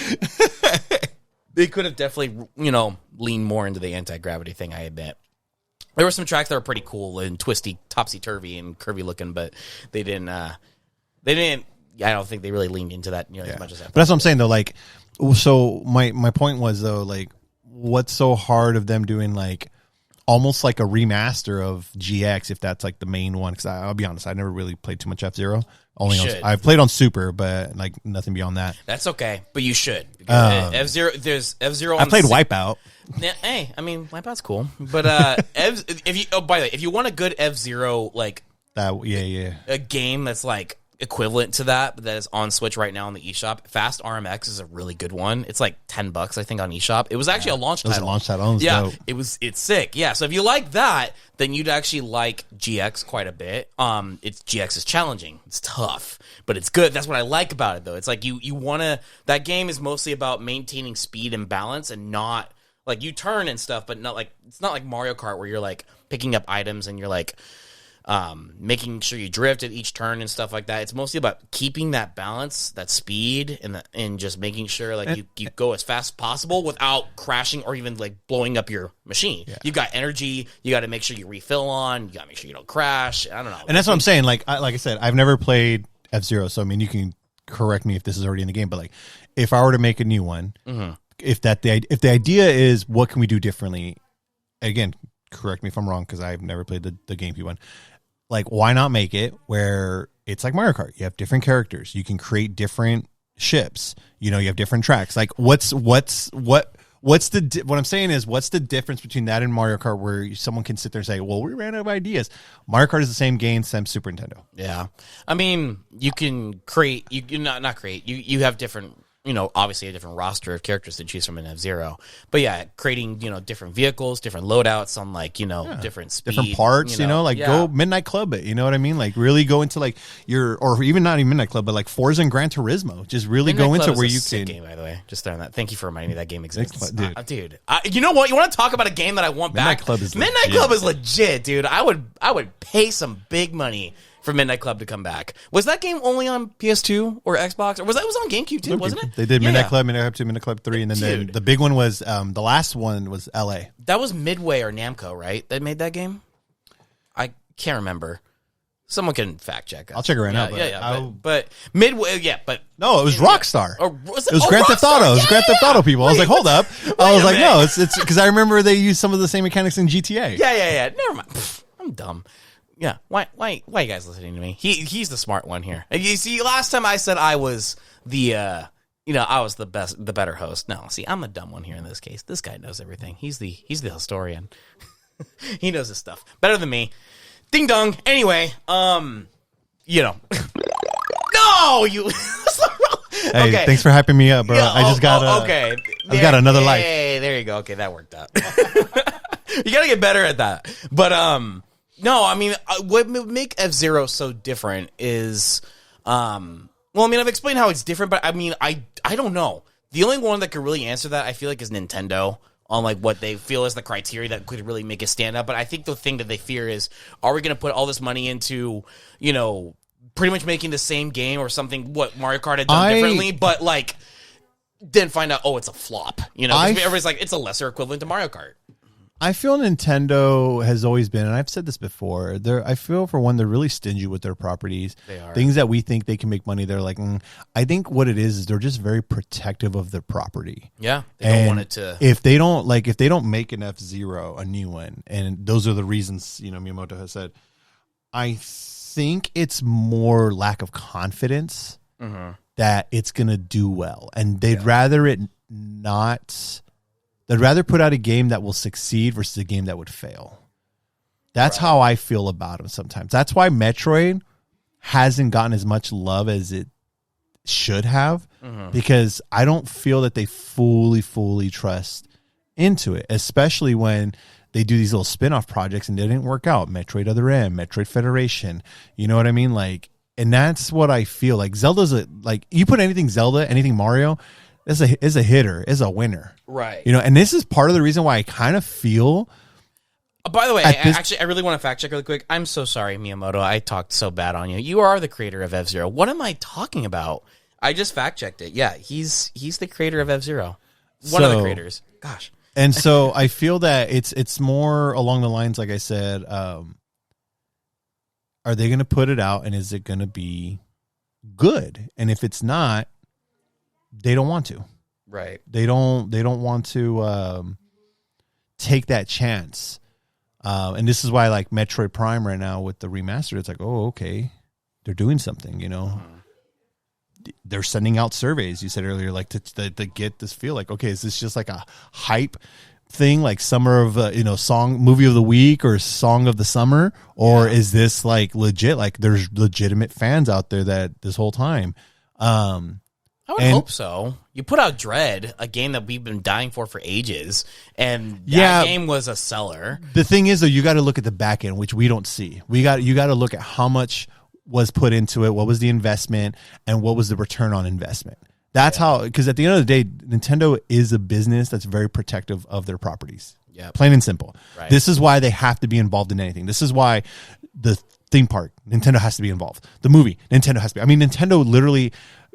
They could have definitely, leaned more into the Anti-Gravity thing, I admit. There were some tracks that were pretty cool and twisty, topsy-turvy, and curvy looking, but they didn't... I don't think they really leaned into that as much as that. But that's what I'm saying, though. Like, so my point was, though, like, what's so hard of them doing, like, almost like a remaster of GX, if that's like the main one? Because I'll be honest, I never really played too much F-Zero. I've played on Super, but like nothing beyond that. That's okay, but you should. F-Zero, there's F-Zero. I played Wipeout. Hey, I mean, Wipeout's cool, but by the way, if you want a good F-Zero, like that, a game that's like equivalent to that, but that is on Switch right now on the eShop. Fast RMX is a really good one. It's like $10, I think, on eShop. It was actually a launch title. It was a launch title. Yeah, dope. It's sick. Yeah, so if you like that, then you'd actually like GX quite a bit. GX is challenging. It's tough, but it's good. That's what I like about it, though. It's like you want to... That game is mostly about maintaining speed and balance, and not... Like, you turn and stuff, but not like... It's not like Mario Kart where you're, like, picking up items and you're, like... making sure you drift at each turn and stuff like that. It's mostly about keeping that balance, that speed, and just making sure like you go as fast as possible without crashing or even like blowing up your machine. Yeah. You've got energy. You got to make sure you refill on. You got to make sure you don't crash. I don't know. And that's what I'm saying. Like I said, I've never played F-Zero, so I mean, you can correct me if this is already in the game, but like if I were to make a new one, if the idea is what can we do differently, again, correct me if I'm wrong because I've never played the GameCube one. Like, why not make it where it's like Mario Kart? You have different characters. You can create different ships. You know, you have different tracks. Like, what I'm saying is, what's the difference between that and Mario Kart where someone can sit there and say, well, we ran out of ideas. Mario Kart is the same game, same Super Nintendo. Yeah. I mean, you can create, you not create, you have different, you know, obviously a different roster of characters to choose from in F-Zero. But yeah, creating, you know, different vehicles, different loadouts on like, you know, different speed. Different parts, go Midnight Club it, you know what I mean? Like really go into like or even not even Midnight Club, but like Forza and Gran Turismo. Just really Midnight go Club into where is a you sick can. game, by the way. Just throwing that. Thank you for reminding me that game exists. Dude. You know what? You want to talk about a game that I want back? Midnight Club is legit, dude. I would pay some big money for Midnight Club to come back. Was that game only on PS2 or Xbox, or was on GameCube too? Wasn't it? They did Midnight Club, Midnight Club 2, Midnight Club 3, and then the big one was the last one was LA. That was Midway or Namco, right? That made that game. I can't remember. Someone can fact check us. I'll check it right now. But Midway, no, it was Rockstar. Or was it was Grand Theft Auto. It was Grand Theft Auto people. I was like, hold up. I was like, no, it's because I remember they used some of the same mechanics in GTA. Yeah. Never mind. Pfft, I'm dumb. Yeah, why you guys listening to me? He's the smart one here. You see, last time I said I was I was the better host. No, see, I'm the dumb one here in this case. This guy knows everything. He's the historian. He knows his stuff better than me. Ding dong. Anyway, No, you. Hey, okay. Thanks for hyping me up, bro. I just got okay. I've got another life. Hey, there you go. Okay, that worked out. You gotta get better at that. But no, I mean, what would make F-Zero so different is, well, I mean, I've explained how it's different, but I mean, I don't know. The only one that could really answer that, I feel like, is Nintendo on like what they feel is the criteria that could really make it stand out. But I think the thing that they fear is, are we going to put all this money into, you know, pretty much making the same game or something what Mario Kart had done differently, but like then find out, oh, it's a flop. You know, everybody's like, it's a lesser equivalent to Mario Kart. I feel Nintendo has always been, and I've said this before, I feel for one, they're really stingy with their properties. They are. Things that we think they can make money, they're like, I think what it is they're just very protective of their property. Yeah. They don't want it to. If they don't make an F-Zero, a new one, and those are the reasons, you know, Miyamoto has said, I think it's more lack of confidence that it's going to do well. And they'd rather it not. They'd rather put out a game that will succeed versus a game that would fail. That's how I feel about them sometimes. That's why Metroid hasn't gotten as much love as it should have, because I don't feel that they fully trust into it, especially when they do these little spin-off projects and they didn't work out. Metroid Other M, Metroid Federation. You know what I mean? Like, and that's what I feel. Like Zelda's like you put anything Zelda, anything Mario, is a hitter, is a winner. Right. You know, and this is part of the reason why I kind of feel. By the way, I really want to fact check really quick. I'm so sorry, Miyamoto. I talked so bad on you. You are the creator of F-Zero. What am I talking about? I just fact checked it. Yeah, he's the creator of F-Zero. One of the creators. Gosh. And so I feel that it's more along the lines, like I said, are they going to put it out and is it going to be good? And if it's not, they don't want to. Right. They don't want to take that chance. And this is why, like Metroid Prime right now with the remaster, it's like, oh, okay, they're doing something. You know, they're sending out surveys. You said earlier, like to get this feel like, okay, is this just like a hype thing, like summer of movie of the week or song of the summer, or is this like legit? Like there's legitimate fans out there that this whole time. I would hope so. You put out Dread, a game that we've been dying for ages, and that game was a seller. The thing is, though, you got to look at the back end, which we don't see. You got to look at how much was put into it, what was the investment, and what was the return on investment. That's how, because at the end of the day, Nintendo is a business that's very protective of their properties. Yeah, plain and simple. Right. This is why they have to be involved in anything. This is why The theme park, Nintendo has to be involved. The movie, Nintendo has to be. I mean, Nintendo literally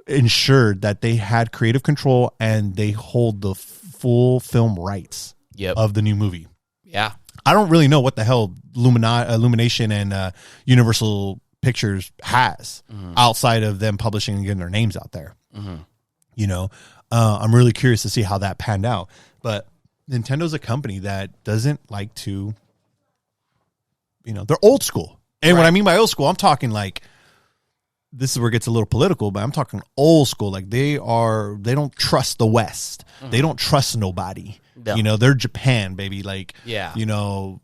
ensured that they had creative control and they hold the full film rights of the new movie. Yeah. I don't really know what the hell Illumination and Universal Pictures has outside of them publishing and getting their names out there. You know, I'm really curious to see how that panned out. But Nintendo's a company that doesn't like to, you know, they're old school. And what I mean by old school, I'm talking like, this is where it gets a little political, but I'm talking old school. Like they don't trust the West. They don't trust nobody. No. You know, they're Japan, baby. Like, you know,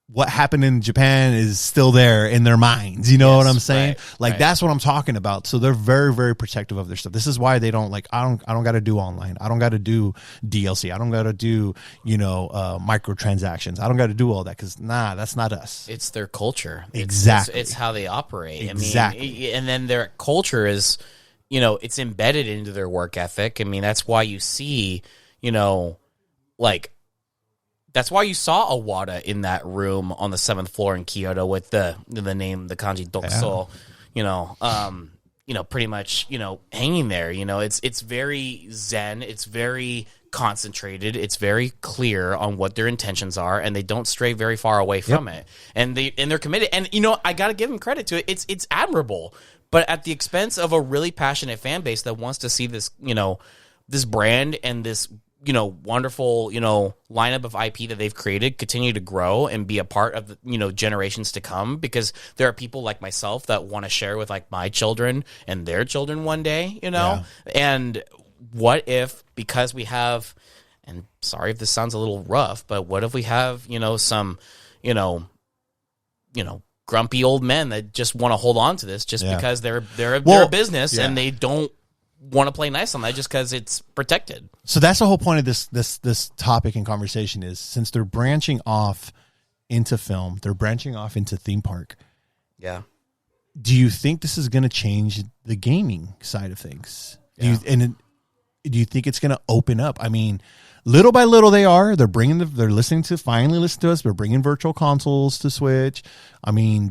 what happened in Japan is still there in their minds. You know what I'm saying? That's what I'm talking about. So they're very, very protective of their stuff. This is why they don't like, I don't got to do online. I don't got to do DLC. I don't got to do, you know, microtransactions. I don't got to do all that because that's not us. It's their culture. Exactly. It's how they operate. Exactly. I mean, and then their culture is, you know, it's embedded into their work ethic. I mean, that's why you see, you know, like, that's why you saw Iwata in that room on the 7th floor in Kyoto with the name, the kanji Dokusou, you know, pretty much, you know, hanging there. You know, it's very zen. It's very concentrated. It's very clear on what their intentions are, and they don't stray very far away from it. And they're committed. And you know, I got to give them credit to it. It's admirable, but at the expense of a really passionate fan base that wants to see this, you know, this brand and this, you know, wonderful, you know, lineup of IP that they've created continue to grow and be a part of the, you know, generations to come, because there are people like myself that want to share with like my children and their children one day, you know. And what if, because we have, and sorry if this sounds a little rough, but what if we have, you know, some, you know, grumpy old men that just want to hold on to this just because they're a business and they don't want to play nice on that just because it's protected. So that's the whole point of this topic and conversation is, since they're branching off into film, they're branching off into theme park. Yeah. Do you think this is going to change the gaming side of things? Do you think it's going to open up? I mean, little by little they're listening to us. They're bringing virtual consoles to Switch. I mean,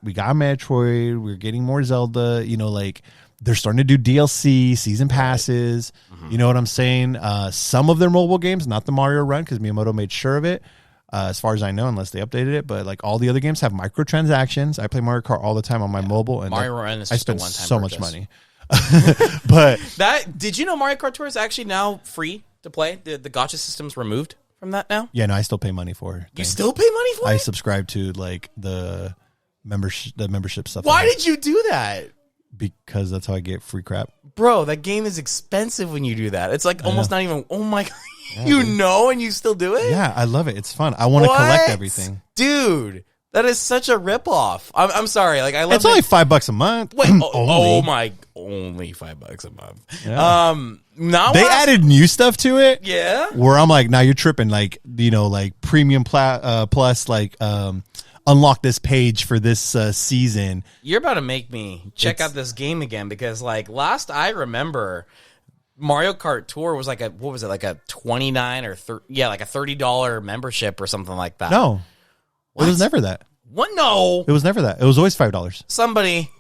we got Metroid. We're getting more Zelda, you know, like, they're starting to do DLC, season passes. You know what I'm saying? Some of their mobile games, not the Mario Run, because Miyamoto made sure of it, as far as I know, unless they updated it. But like all the other games have microtransactions. I play Mario Kart all the time on my mobile, and Mario Run is I just spend a one-time so purchase. much money. But did you know Mario Kart Tour is actually now free to play? The gacha system's removed from that now. Yeah, no, I still pay money for it. You still pay money for it? I subscribe to like the membership stuff. Why did you do that? Because that's how I get free crap. Bro, that game is expensive when you do that. It's like almost not even, oh my God. You know, and you still do it? Yeah, I love it. It's fun. I want to collect everything. Dude, that is such a ripoff. I'm sorry. Like, I love It's only $5 a month. Wait, only $5 a month. Yeah. Now they added new stuff to it. Yeah. Where I'm like, now you're tripping. Like, you know, like premium plus, like, unlock this page for this season. You're about to make me check out this game again, because like last I remember, Mario Kart Tour was like a, what was it, like a $29 or like a $30 membership or something like that. No, it was never that. What? No, it was never that. It was always $5.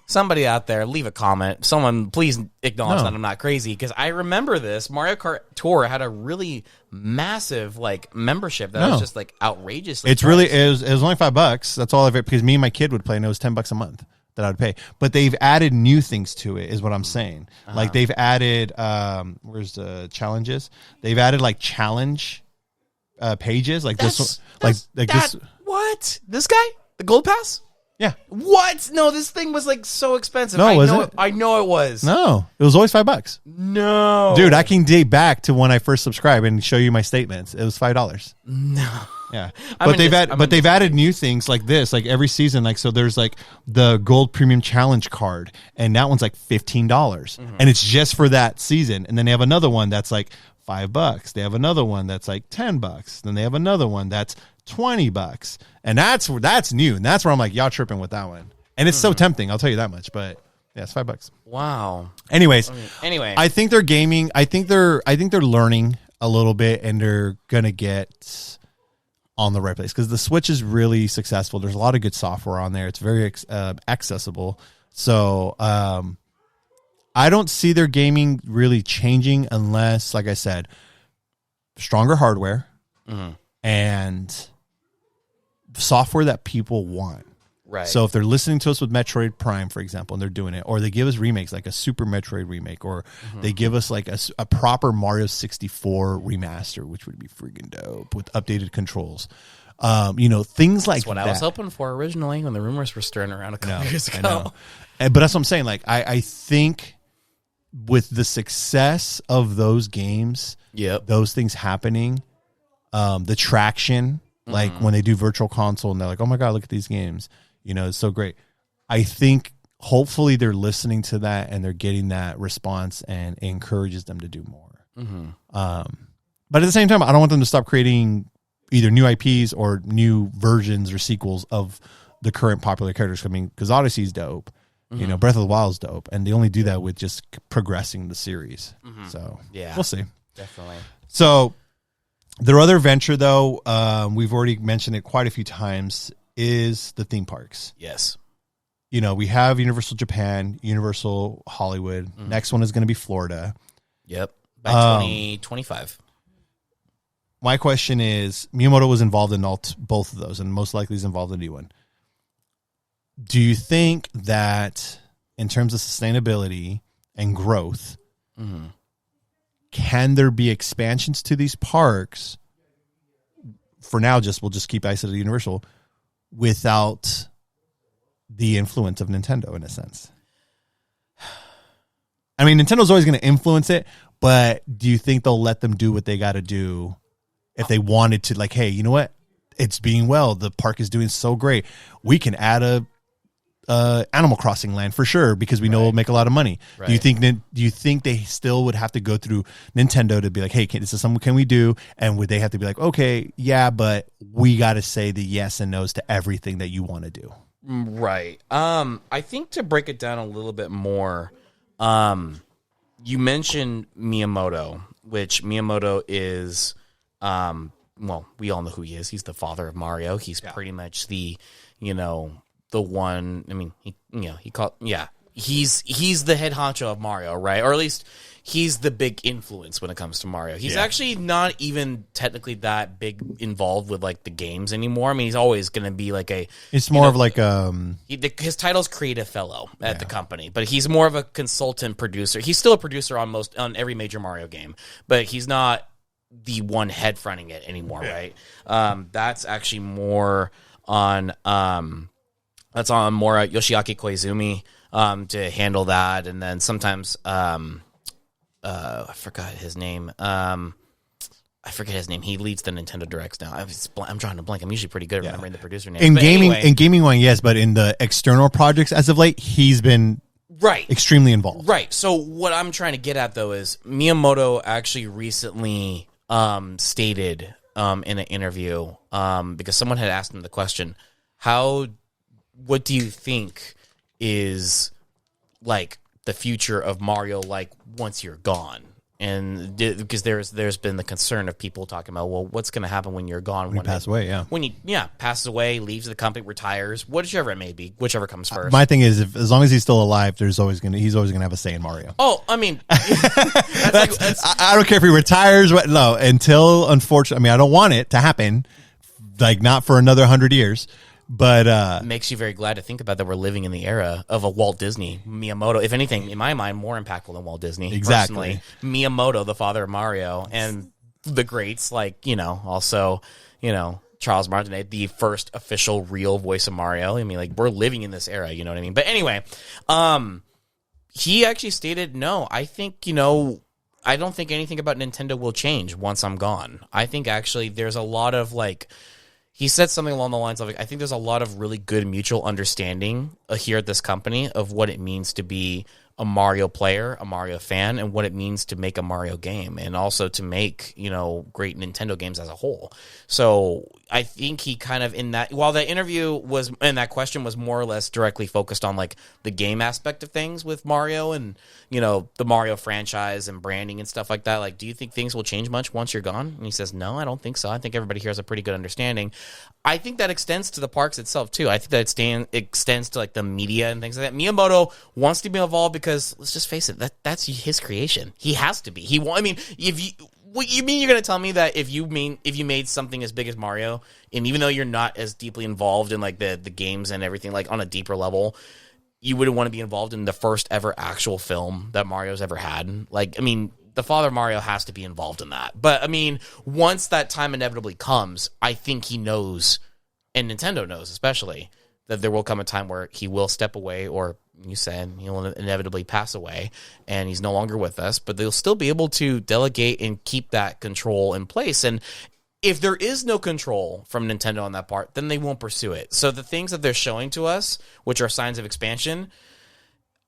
Somebody out there, leave a comment. Someone please acknowledge that I'm not crazy, because I remember this Mario Kart Tour had a really massive like membership that was just like outrageously. It's priced. It was only $5. That's all of it, because me and my kid would play, and it was $10 a month that I'd pay. But they've added new things to it, is what I'm saying. Like they've added where's the challenges? They've added like challenge pages, like this. What? This guy? The Gold Pass? Yeah. What? No, this thing was like so expensive. No, I know it was. No, it was always $5. No, dude, I can date back to when I first subscribed and show you my statements. It was $5. No. Yeah, but they've added new things like this, like every season. Like, so there's like the Gold Premium Challenge card, and that one's like $15, and it's just for that season. And then they have another one that's like $5. They have another one that's like $10. Then they have another one that's $20, and that's new, and that's where I'm like, y'all tripping with that one, and it's so tempting. I'll tell you that much. But yeah, it's $5. Wow. Anyways, anyway, I think they're gaming. I think they're learning a little bit, and they're gonna get on the right place, because the Switch is really successful. There's a lot of good software on there. It's very accessible. So I don't see their gaming really changing unless, like I said, stronger hardware and software that people want. Right. So if they're listening to us with Metroid Prime, for example, and they're doing it, or they give us remakes like a Super Metroid remake, or they give us like a proper Mario 64 remaster, which would be freaking dope with updated controls. Things like that. That's what I was hoping for originally when the rumors were stirring around a couple years ago. I know. But that's what I'm saying. Like, I think with the success of those games, those things happening, the traction, like when they do Virtual Console and they're like, oh my God, look at these games. It's so great. I think hopefully they're listening to that and they're getting that response, and it encourages them to do more. But at the same time, I don't want them to stop creating either new IPs or new versions or sequels of the current popular characters coming, because Odyssey's dope. Breath of the Wild's dope, and they only do that with just progressing the series. So we'll see. Definitely. So their other venture, though, we've already mentioned it quite a few times, is the theme parks. Yes. We have Universal Japan, Universal Hollywood. Next one is going to be Florida. Yep. By 2025. My question is, Miyamoto was involved in both of those, and most likely is involved in a new one. Do you think that in terms of sustainability and growth, can there be expansions to these parks? For now, we'll just keep isolated Universal without the influence of Nintendo, in a sense. I mean, Nintendo's always going to influence it, but do you think they'll let them do what they got to do if they wanted to? Like, hey, you know what? It's being well. The park is doing so great. We can add a Animal Crossing land for sure, because we know it'll make a lot of money. Right. Do you think they still would have to go through Nintendo to be like, hey, this is something can we do? And would they have to be like, okay, yeah, but we got to say the yes and no's to everything that you want to do? Right. I think to break it down a little bit more, you mentioned Miyamoto, which Miyamoto is, well, we all know who he is. He's the father of Mario. He's pretty much the one. I mean, he's the head honcho of Mario, right? Or at least he's the big influence when it comes to Mario. He's actually not even technically that big involved with like the games anymore. I mean, he's always going to be like it's more of like his title's creative fellow at the company, but he's more of a consultant producer. He's still a producer on every major Mario game, but he's not the one head fronting it anymore, right? That's actually more on Yoshiaki Koizumi to handle that, and then sometimes I forgot his name. He leads the Nintendo Directs now. I'm drawing a blank. I'm usually pretty good at remembering the producer names. In gaming one, yes, but in the external projects as of late, he's been extremely involved. Right. So what I'm trying to get at though is Miyamoto actually recently stated in an interview because someone had asked him the question, what do you think is like the future of Mario like once you're gone? And because there's been the concern of people talking about, well, what's going to happen when you're gone? When you pass away, When he passes away, leaves the company, retires, whichever it may be, whichever comes first. My thing is, as long as he's still alive, he's always gonna have a say in Mario. Oh, I mean, I don't care if he retires. Until unfortunately, I mean, I don't want it to happen, like not for another 100 years. But it makes you very glad to think about that we're living in the era of a Walt Disney. Miyamoto, if anything, in my mind, more impactful than Walt Disney. Exactly. Personally. Miyamoto, the father of Mario, and the greats like, also, Charles Martinet, the first official real voice of Mario. I mean, like, we're living in this era, you know what I mean? But anyway, he actually stated, no, I think, I don't think anything about Nintendo will change once I'm gone. I think actually there's a lot of like, he said something along the lines of, like, I think there's a lot of really good mutual understanding here at this company of what it means to be a Mario player, a Mario fan, and what it means to make a Mario game, and also to make, great Nintendo games as a whole. So I think he kind of, in that, while that interview was, and that question was more or less directly focused on like the game aspect of things with Mario and, the Mario franchise and branding and stuff like that. Like, do you think things will change much once you're gone? And he says, no, I don't think so. I think everybody here has a pretty good understanding. I think that extends to the parks itself too. I think that it extends to like the media and things like that. Miyamoto wants to be involved because, let's just face it, that's his creation. He has to be. What you mean you're going to tell me that if you made something as big as Mario, and even though you're not as deeply involved in like the games and everything, like on a deeper level, you wouldn't want to be involved in the first ever actual film that Mario's ever had? Like, the father Mario has to be involved in that. But once that time inevitably comes, I think he knows, and Nintendo knows especially, that there will come a time where he will step away, or you said he'll inevitably pass away and he's no longer with us, but they'll still be able to delegate and keep that control in place. And if there is no control from Nintendo on that part, then they won't pursue it. So the things that they're showing to us, which are signs of expansion,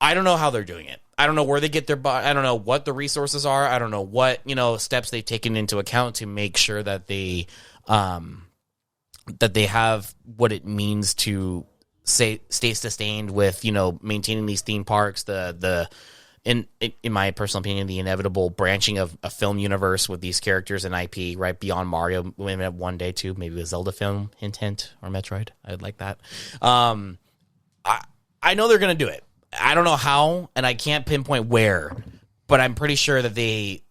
I don't know how they're doing it. I don't know where they get I don't know what the resources are. I don't know what, steps they've taken into account to make sure that they have what it means to stay sustained with, maintaining these theme parks, in my personal opinion, the inevitable branching of a film universe with these characters and IP right beyond Mario. We may have one day too, maybe a Zelda film, hint, or Metroid. I'd like that. I know they're going to do it. I don't know how, and I can't pinpoint where, but I'm pretty sure that they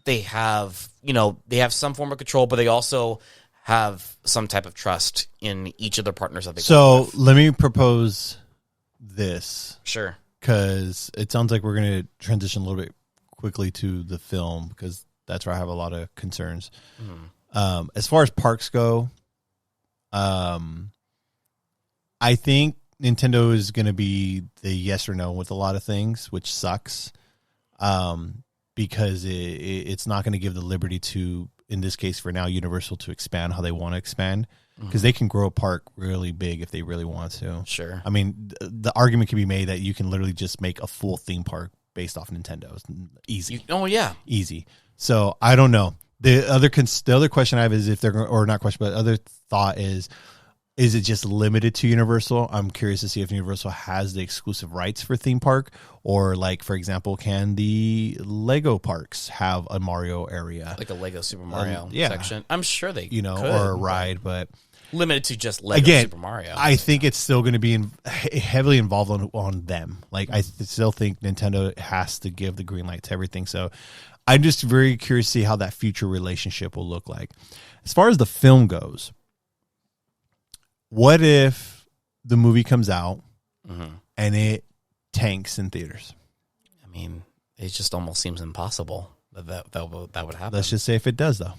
have, they have some form of control, but they also have some type of trust in each of their partners that they So let me propose this. Sure. Because it sounds like we're going to transition a little bit quickly to the film, because that's where I have a lot of concerns. Mm-hmm. As far as parks go, I think Nintendo is going to be the yes or no with a lot of things, which sucks, because it's not going to give the liberty to, in this case for now, Universal, to expand how they want to expand, because they can grow a park really big if they really want to. Sure. The argument can be made that you can literally just make a full theme park based off Nintendo. It's easy. Easy. So I don't know. The other question I have is if they're, or not question, but other thought is it just limited to Universal? I'm curious to see if Universal has the exclusive rights for theme park, or like, for example, can the Lego parks have a Mario area? Like a Lego Super Mario section? I'm sure they could, or a ride, but limited to just Lego Super Mario. I think it's still going to be heavily involved on them. Like, I still think Nintendo has to give the green light to everything. So I'm just very curious to see how that future relationship will look like. As far as the film goes, what if the movie comes out and it tanks in theaters? It just almost seems impossible that would happen. Let's just say if it does, though.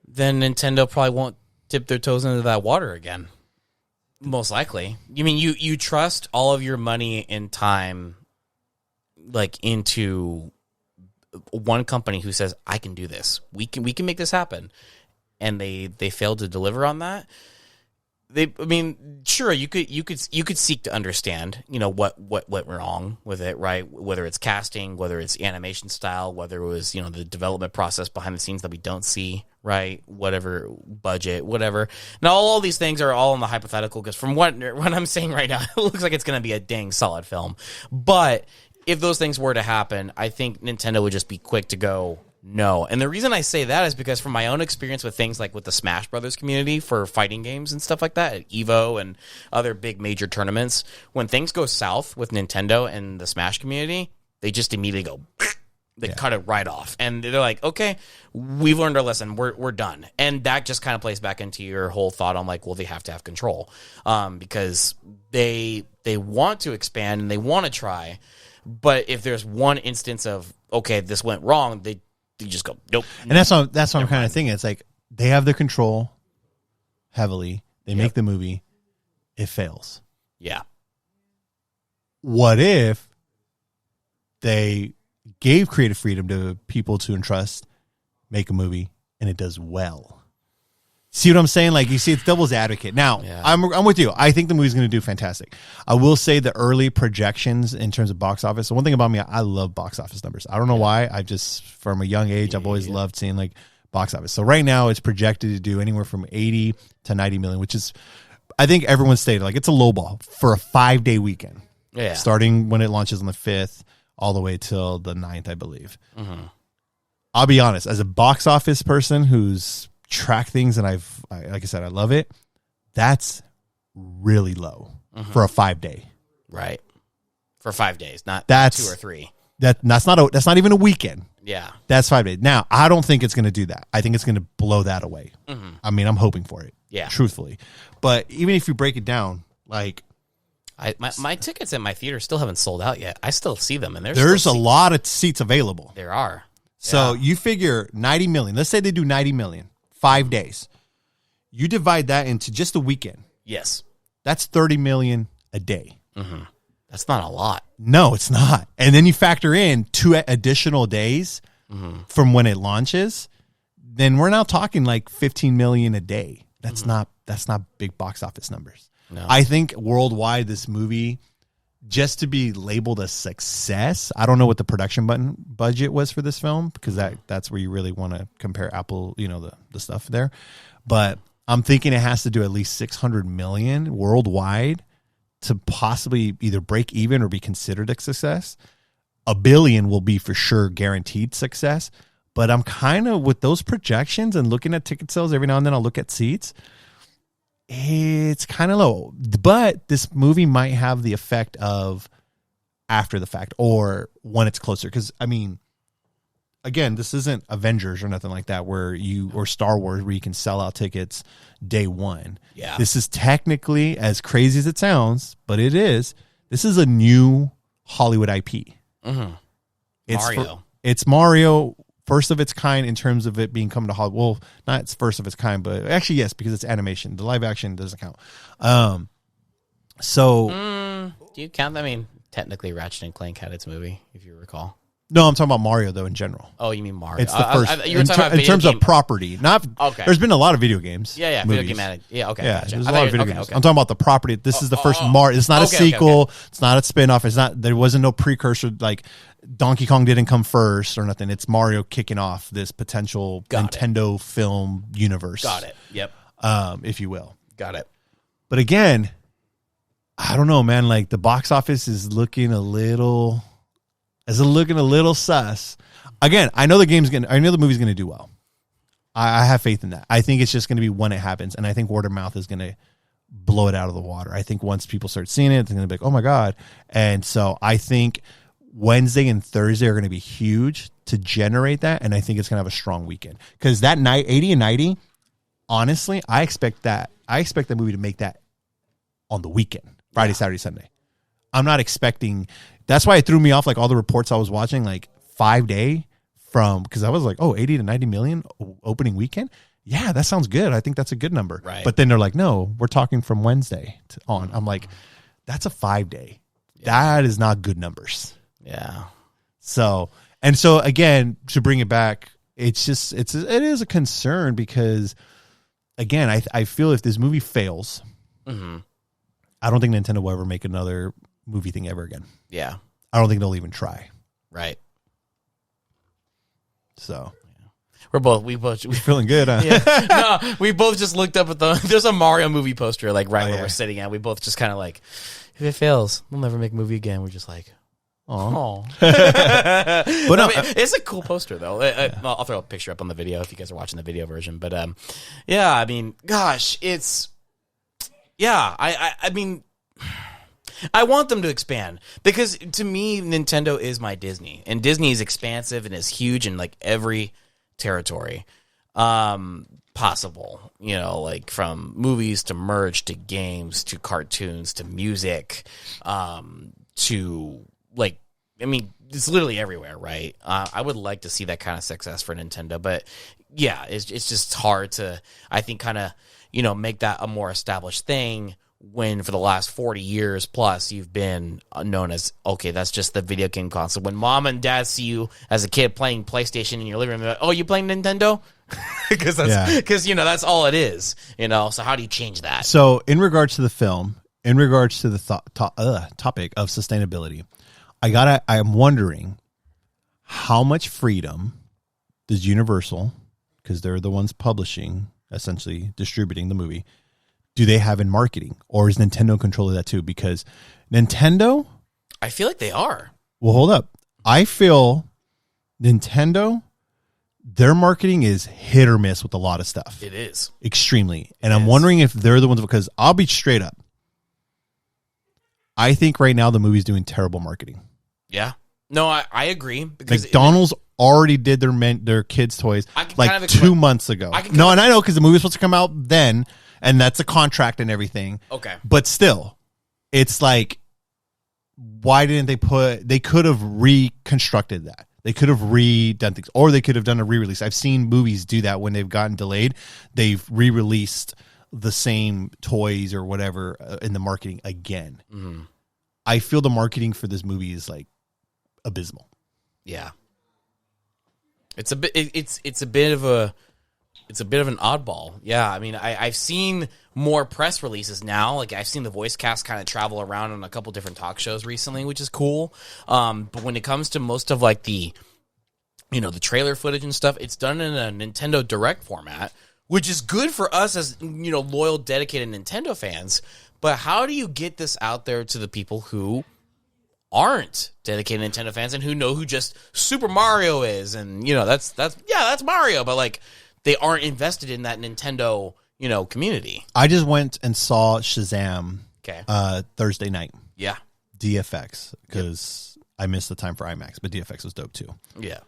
Then Nintendo probably won't dip their toes into that water again. Most likely. You trust all of your money and time into one company who says, I can do this. We can make this happen. And they failed to deliver on that. Sure, you could seek to understand, what went wrong with it, right? Whether it's casting, whether it's animation style, whether it was, the development process behind the scenes that we don't see, right? Whatever budget, whatever. Now, all these things are all in the hypothetical, because from what I'm saying right now, it looks like it's going to be a dang solid film. But if those things were to happen, I think Nintendo would just be quick to go, no. And the reason I say that is because from my own experience with things like with the Smash Brothers community for fighting games and stuff like that, at EVO and other big major tournaments, when things go south with Nintendo and the Smash community, they just immediately go, they cut it right off. And they're like, okay, we've learned our lesson. We're done. And that just kind of plays back into your whole thought on like, well, they have to have control, because they want to expand and they want to try. But if there's one instance of, okay, this went wrong, they just go, nope. And that's what I'm kind of thinking. It's like they have the control heavily. They make the movie. It fails. Yeah. What if they gave creative freedom to people to entrust, make a movie, and it does well? See what I'm saying? Like, you see, it's devil's advocate. Now, I'm with you. I think the movie's going to do fantastic. I will say the early projections in terms of box office. So one thing about me, I love box office numbers. I don't know why. I just, from a young age, I've always loved seeing like box office. So right now, it's projected to do anywhere from 80 to 90 million, which is, I think everyone stated, like, it's a low ball for a 5-day weekend. Yeah. Starting when it launches on the 5th all the way till the 9th, I believe. Mm-hmm. I'll be honest, as a box office person who's track things and like I said, I love it. That's really low for a 5-day. Right. For 5 days, not 2 or 3. That's not even a weekend. Yeah. That's 5 days. Now, I don't think it's going to do that. I think it's going to blow that away. Mm-hmm. I mean, I'm hoping for it. Yeah. Truthfully. But even if you break it down, like, my tickets at my theater still haven't sold out yet. I still see them, and there's a lot of seats available. There are. So you figure 90 million. Let's say they do 90 million, 5 days. You divide that into just a weekend. Yes. That's 30 million a day. Mm-hmm. That's not a lot. No, it's not. And then you factor in 2 additional days from when it launches. Then we're now talking like 15 million a day. That's not big box office numbers. No. I think worldwide, this movie, just to be labeled a success, I don't know what the production budget was for this film, because that's where you really want to compare Apple, the stuff there. But I'm thinking it has to do at least 600 million worldwide to possibly either break even or be considered a success. $1 billion will be for sure guaranteed success. But I'm kind of, with those projections and looking at ticket sales, every now and then I'll look at seats. It's kind of low, but this movie might have the effect of after the fact or when it's closer. Because, I mean, again, this isn't Avengers or nothing like that or Star Wars where you can sell out tickets day one. Yeah. This is technically, as crazy as it sounds, but this is a new Hollywood IP. Mm-hmm. It's Mario. First of its kind in terms of it being coming to Hollywood. Well, not its first of its kind, but actually, yes, because it's animation. The live action doesn't count. Do you count that? I mean, technically, Ratchet and Clank had its movie, if you recall. No, I'm talking about Mario, though, in general. Oh, you mean Mario? It's the first. You were talking about in terms of property. Not okay. There's been a lot of video games. Yeah, movies. video game. Yeah, okay. Yeah, gotcha. there's a lot of video games. Okay. I'm talking about the property. This is the first Mario. It's not a sequel. It's not a spinoff. It's not. There wasn't no precursor. Like Donkey Kong didn't come first or nothing. It's Mario kicking off this potential Nintendo film universe. Got it. Yep. If you will. Got it. But again, I don't know, man. Like the box office is looking a little sus. Again, I know the movie's gonna do well. I have faith in that. I think it's just gonna be when it happens, and I think word of mouth is gonna blow it out of the water. I think once people start seeing it, it's gonna be like, oh my God. And so I think Wednesday and Thursday are going to be huge to generate that, and I think it's going to have a strong weekend. Because that night, 80 and 90, honestly, I expect the movie to make that on the weekend, Friday, Saturday, Sunday. I'm not expecting. That's why it threw me off, like all the reports I was watching, like 5-day because I was like, 80 to 90 million opening weekend. Yeah, that sounds good. I think that's a good number. Right. But then they're like, no, we're talking from Wednesday on. I'm like, that's a 5-day. Yeah. That is not good numbers. Yeah. So again, to bring it back, it is a concern because, again, I feel if this movie fails, I don't think Nintendo will ever make another movie thing ever again. Yeah. I don't think they'll even try. Right. So we're feeling good, huh? Yeah. No, we both just looked up at there's a Mario movie poster like where we're sitting at. We both just kind of like, if it fails, we'll never make a movie again. We're just like, oh. But no, it's a cool poster though. I'll throw a picture up on the video if you guys are watching the video version. But yeah, I mean, gosh, I mean, I want them to expand because to me, Nintendo is my Disney, and Disney is expansive and is huge in like every territory possible. Like from movies to merch to games to cartoons to music to like, I mean, it's literally everywhere, right? I would like to see that kind of success for Nintendo, but yeah, it's just hard to, I think, kind of, make that a more established thing when for the last 40 years plus you've been known as, okay, that's just the video game console. When mom and dad see you as a kid playing PlayStation in your living room, they're like, oh, you playing Nintendo? Because that's all it is, so how do you change that? So in regards to the film, in regards to the topic of sustainability, I'm wondering how much freedom does Universal, because they're the ones publishing, essentially distributing the movie, do they have in marketing? Or is Nintendo controlling that too? Because Nintendo... I feel like they are. Well, hold up. I feel Nintendo, their marketing is hit or miss with a lot of stuff. It is. Extremely. And I'm wondering if they're the ones, because I'll be straight up. I think right now the movie's doing terrible marketing. Yeah. No, I agree. Because McDonald's already did their kids' toys like 2 months ago. And I know because the movie was supposed to come out then, and that's a contract and everything. Okay. But still, it's like, why didn't they could have reconstructed that. They could have redone things, or they could have done a re-release. I've seen movies do that when they've gotten delayed. They've re-released the same toys or whatever in the marketing again. Mm-hmm. I feel the marketing for this movie is like abysmal. Yeah. It's a bit of an oddball. Yeah, I mean, I've seen more press releases now. Like, I've seen the voice cast kind of travel around on a couple different talk shows recently, which is cool. But when it comes to most of like the trailer footage and stuff, it's done in a Nintendo Direct format, which is good for us as loyal, dedicated Nintendo fans. But how do you get this out there to the people who aren't dedicated Nintendo fans and who know who just Super Mario is, and that's Mario, but like they aren't invested in that Nintendo community. I just went and saw Shazam Thursday night. Yeah, DFX, because I missed the time for IMAX, but DFX was dope too. Yeah,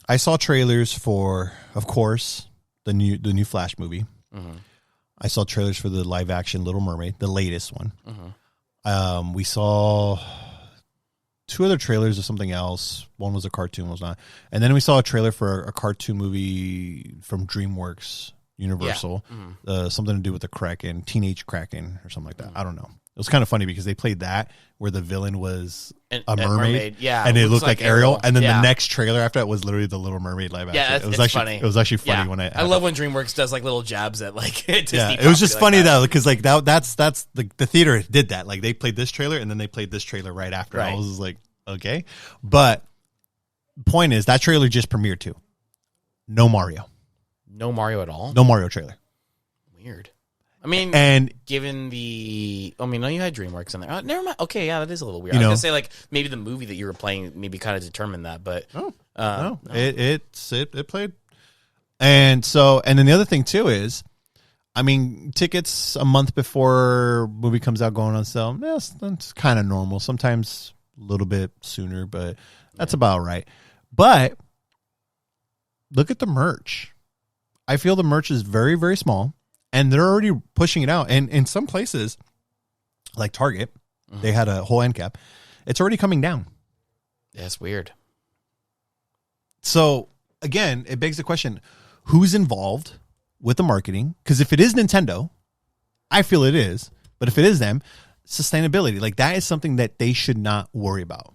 I saw trailers for, of course, the new Flash movie. Mm-hmm. I saw trailers for the live action Little Mermaid, the latest one. Mm-hmm. We saw 2 other trailers of something else. One was a cartoon, one was not. And then we saw a trailer for a cartoon movie from DreamWorks Universal. Yeah. Mm-hmm. Something to do with the Kraken, Teenage Kraken or something like that. Mm-hmm. I don't know. It was kind of funny because they played that where the villain was a mermaid. Yeah. And it looked like Ariel. And then the next trailer after that was literally the Little Mermaid live action. Yeah, it was actually funny. It was actually funny when I love when DreamWorks does like little jabs at like Disney. Yeah, it was just funny though, because like that's the theater did that. Like they played this trailer and then they played this trailer right after. Right. I was just like, okay. But the point is that trailer just premiered too. No Mario. No Mario at all? No Mario trailer. Weird. I mean, and given no, you had DreamWorks in there. Never mind. Okay, yeah, that is a little weird. I was gonna say like maybe the movie that you were playing maybe kind of determined that, but no. It played. And then the other thing too is, I mean, tickets a month before movie comes out going on sale. Yes, that's kind of normal. Sometimes a little bit sooner, but that's about right. But look at the merch. I feel the merch is very, very small. And they're already pushing it out. And in some places, like Target, they had a whole end cap. It's already coming down. That's weird. So, again, it begs the question, who's involved with the marketing? Because if it is Nintendo, I feel it is. But if it is them, sustainability, like that is something that they should not worry about.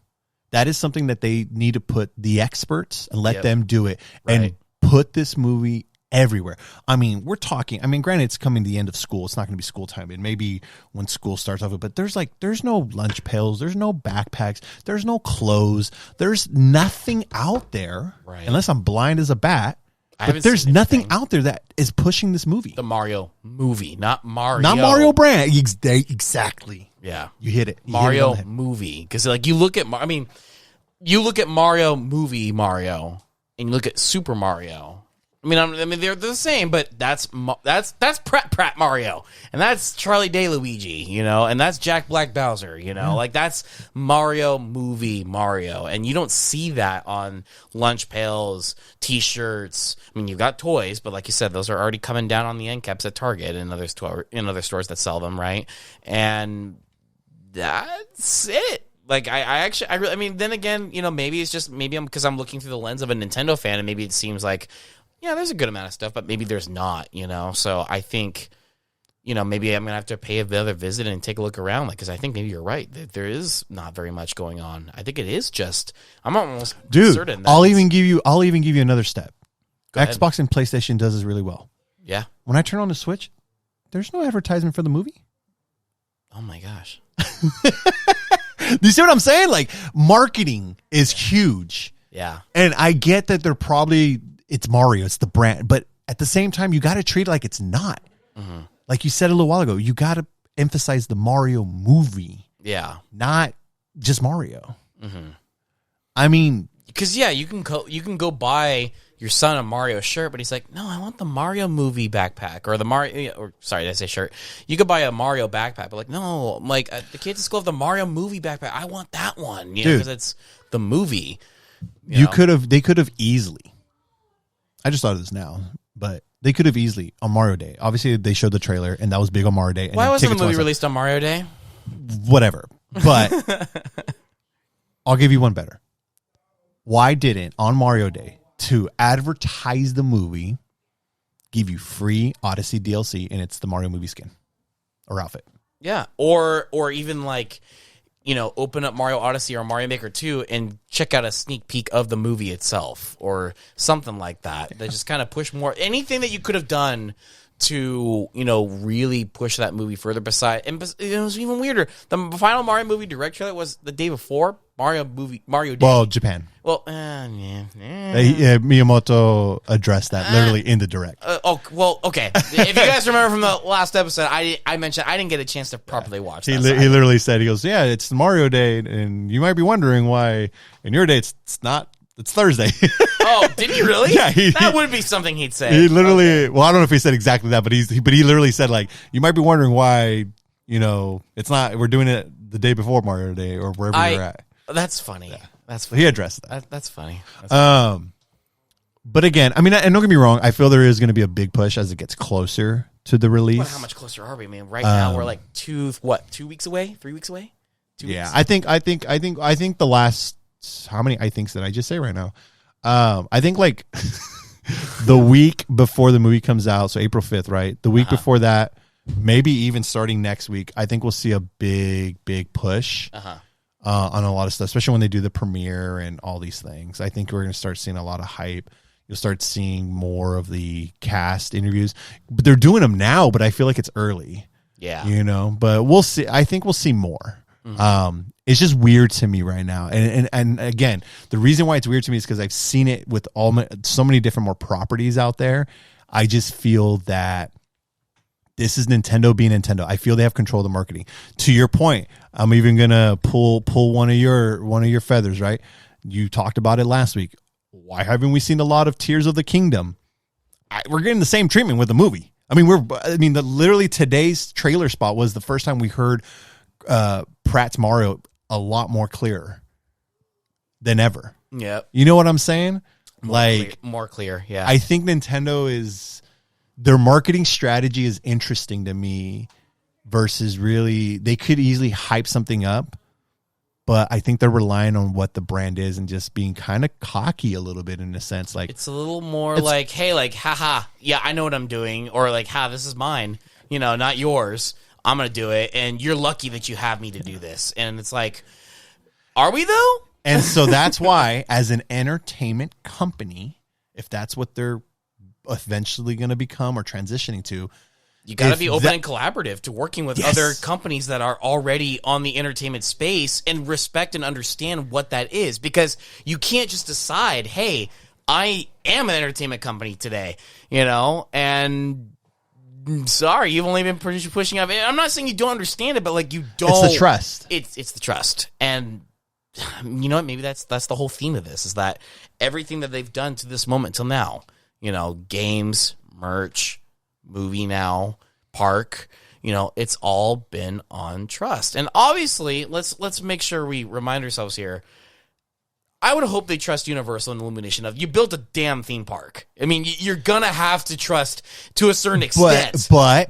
That is something that they need to put the experts and let them do it. Right. And put this movie everywhere. I mean, granted, it's coming to the end of school. It's not going to be school time. It may be when school starts off, but there's no lunch pails. There's no backpacks. There's no clothes. There's nothing out there, unless I'm blind as a bat. But there's nothing out there that is pushing this movie. The Mario movie, not Mario. Not Mario brand. Exactly. Yeah. You hit it. Mario movie. Because like you look at Mario movie Mario, and you look at Super Mario. I mean, they're the same, but that's Pratt Mario, and that's Charlie Day Luigi, and that's Jack Black Bowser, like that's Mario movie Mario, and you don't see that on lunch pails, T-shirts. I mean, you've got toys, but like you said, those are already coming down on the end caps at Target and other stores that sell them, right? And that's it. Like I mean, then again, maybe it's just because I'm looking through the lens of a Nintendo fan, and maybe it seems like, yeah, there's a good amount of stuff, but maybe there's not, So I think maybe I'm gonna have to pay another visit and take a look around. Like, because I think maybe you're right. There is not very much going on. I think it is just. I'm almost certain. I'll even give you another step. Go ahead. Xbox and PlayStation does this really well. Yeah. When I turn on the Switch, there's no advertisement for the movie. Oh my gosh. Do you see what I'm saying? Like, marketing is huge. Yeah. And I get that it's Mario, it's the brand, but at the same time, you got to treat it like it's not. Mm-hmm. Like you said a little while ago, you got to emphasize the Mario movie. Yeah. Not just Mario. Mm-hmm. I mean, because you can go buy your son a Mario shirt, but he's like, no, I want the Mario movie backpack or the Mario. Or sorry, did I say shirt? You could buy a Mario backpack, but like, no, like the kids at school have the Mario movie backpack. I want that one, because it's the movie. They could have easily. I just thought of this now, but they could have easily on Mario Day. Obviously, they showed the trailer, and that was big on Mario Day. And why wasn't the movie released on Mario Day? Whatever, but I'll give you one better. Why didn't on Mario Day to advertise the movie give you free Odyssey DLC and it's the Mario movie skin or outfit? Yeah, or even like, open up Mario Odyssey or Mario Maker 2 and check out a sneak peek of the movie itself or something like that. That just kind of push more. Anything that you could have done to, really push that movie further. And it was even weirder. The final Mario movie direct trailer was the day before Mario Day. Well, Japan. Well, Miyamoto addressed that literally in the direct. Okay. If you guys remember from the last episode, I mentioned I didn't get a chance to properly watch that. He literally said, he goes, yeah, it's Mario Day, and you might be wondering why in your day it's not. It's Thursday. Oh, did he really? Yeah, that would be something he'd say. He literally, well, I don't know if he said exactly that, but he literally said, like, you might be wondering why, it's not. We're doing it the day before Mario Day or wherever you're at. That's funny. Yeah. That's funny. He addressed that. That's funny. But again, I mean, and don't get me wrong, I feel there is going to be a big push as it gets closer to the release. Well, how much closer are we? I mean, right now we're like 2 weeks away, 3 weeks away. 2 weeks. Yeah, I think the last. How many I thinks did I just say right now? I think like the week before the movie comes out, so April 5th, right? The week before that, maybe even starting next week, I think we'll see a big push on a lot of stuff, especially when they do the premiere and all these things. I think we're going to start seeing a lot of hype. You'll start seeing more of the cast interviews. But they're doing them now, but I feel like it's early. Yeah. But we'll see. I think we'll see more. Mm-hmm. It's just weird to me right now, and again, the reason why it's weird to me is because I've seen it with so many different more properties out there. I just feel that this is Nintendo being Nintendo. I feel they have control of the marketing. To your point, I'm even gonna pull one of your feathers. Right, you talked about it last week. Why haven't we seen a lot of Tears of the Kingdom? We're getting the same treatment with the movie. Literally today's trailer spot was the first time we heard Pratt's Mario a lot more clearer than ever. Yeah. You know what I'm saying? More clear. Yeah. I think Nintendo their marketing strategy is interesting to me versus really, they could easily hype something up, but I think they're relying on what the brand is and just being kind of cocky a little bit in a sense. Like, it's a little more like, hey, like, haha, yeah, I know what I'm doing. Or like, this is mine, not yours. I'm going to do it, and you're lucky that you have me to do this. And it's like, are we, though? And so that's why, as an entertainment company, if that's what they're eventually going to become or transitioning to, you got to be open and collaborative to working with other companies that are already on the entertainment space and respect and understand what that is. Because you can't just decide, hey, I am an entertainment company today, and... Sorry, you've only been pushing up. I'm not saying you don't understand it, but like you don't. It's the trust. It's the trust, and you know what? Maybe that's the whole theme of this is that everything that they've done to this moment till now, games, merch, movie now, park, it's all been on trust. And obviously, let's make sure we remind ourselves here. I would hope they trust Universal and Illumination. You built a damn theme park. I mean, you're going to have to trust to a certain extent. But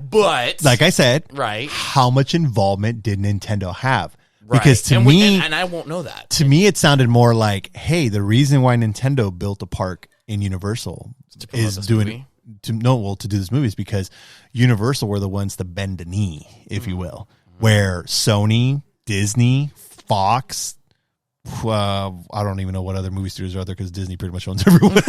like I said, right? How much involvement did Nintendo have? Right. Because to me... And I won't know that. To me, it sounded more like, hey, the reason why Nintendo built a park in Universal is doing... to do this movie is because Universal were the ones to bend the knee, if you will, where Sony, Disney, Fox, I don't even know what other movie studios are there because Disney pretty much owns everyone.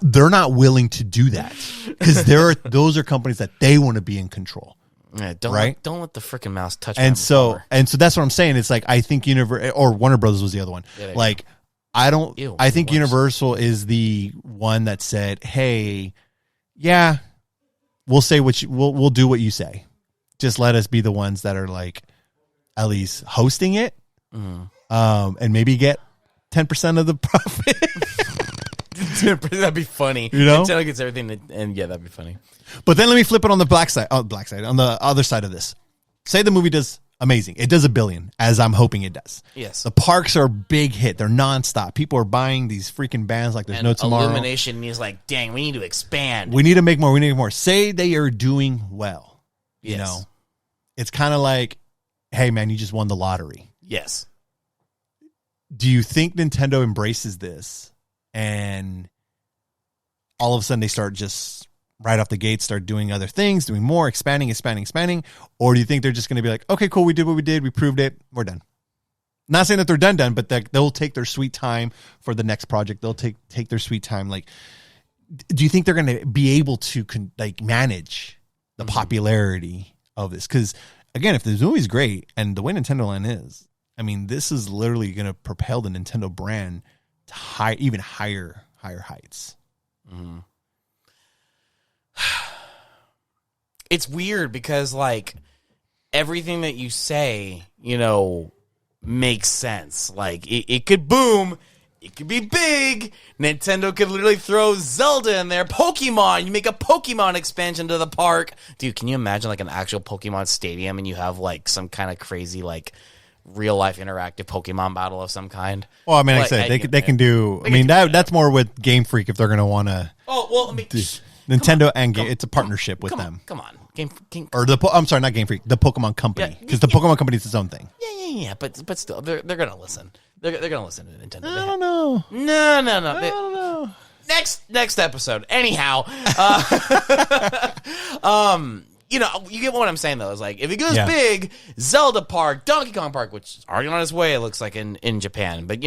They're not willing to do that because those are companies that they want to be in control. Yeah, don't let the freaking mouse touch. And so that's what I'm saying. It's like I think Warner Brothers was the other one. Yeah, like I think Universal is the one that said, "Hey, yeah, we'll say we'll do what you say. Just let us be the ones that are like at least hosting it." And maybe get 10% of the profit. That'd be funny. Nintendo gets everything, and yeah, that'd be funny. But then let me flip it on the black side. On the other side of this, say the movie does amazing. It does $1 billion, as I'm hoping it does. Yes, the parks are a big hit. They're nonstop. People are buying these freaking bands like there's no tomorrow. Illumination is like, dang, we need to expand. We need to make more. We need more. Say they are doing well. Yes. It's kind of like, hey man, you just won the lottery. Yes. Do you think Nintendo embraces this and all of a sudden they start just right off the gate, start doing other things, doing more, expanding? Or do you think they're just going to be like, okay, cool, we did what we did, we proved it, we're done? Not saying that they're done, but they'll take their sweet time for the next project. They'll take their sweet time. Like, do you think they're going to be able to manage the popularity of this? Because again, if this movie's great and the way Nintendo Land is, I mean, this is literally going to propel the Nintendo brand to even higher heights. Mm-hmm. It's weird because, like, everything that you say, makes sense. Like, it could boom. It could be big. Nintendo could literally throw Zelda in there. Pokemon. You make a Pokemon expansion to the park. Dude, can you imagine, like, an actual Pokemon stadium and you have, like, some kind of crazy, like, real life interactive Pokemon battle of some kind? Well, I mean, like I said, they can do. I mean, that's more with Game Freak if they're going to want to. Oh well, I mean, Nintendo and Game. It's a partnership with them. Come on, Game. I'm sorry, not Game Freak. The Pokemon Company, because the Pokemon Company is its own thing. Yeah. But still, they're going to listen. They're going to listen to Nintendo. I don't know. No. I don't know. Next episode. Anyhow, you get what I'm saying, though. It's like, if it goes big, Zelda Park, Donkey Kong Park, which is already on its way, it looks like, in Japan. But,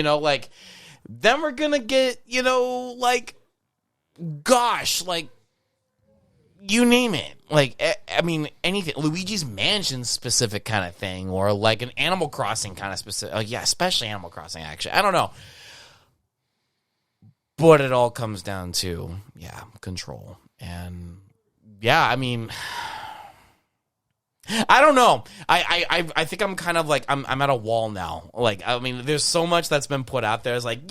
then we're going to get, you name it. Like, I mean, anything. Luigi's Mansion specific kind of thing, or like an Animal Crossing kind of specific. Especially Animal Crossing, actually. I don't know. But it all comes down to, control. And, I mean... I don't know. I think I'm kind of like I'm at a wall now. Like, I mean, there's so much that's been put out there. It's like,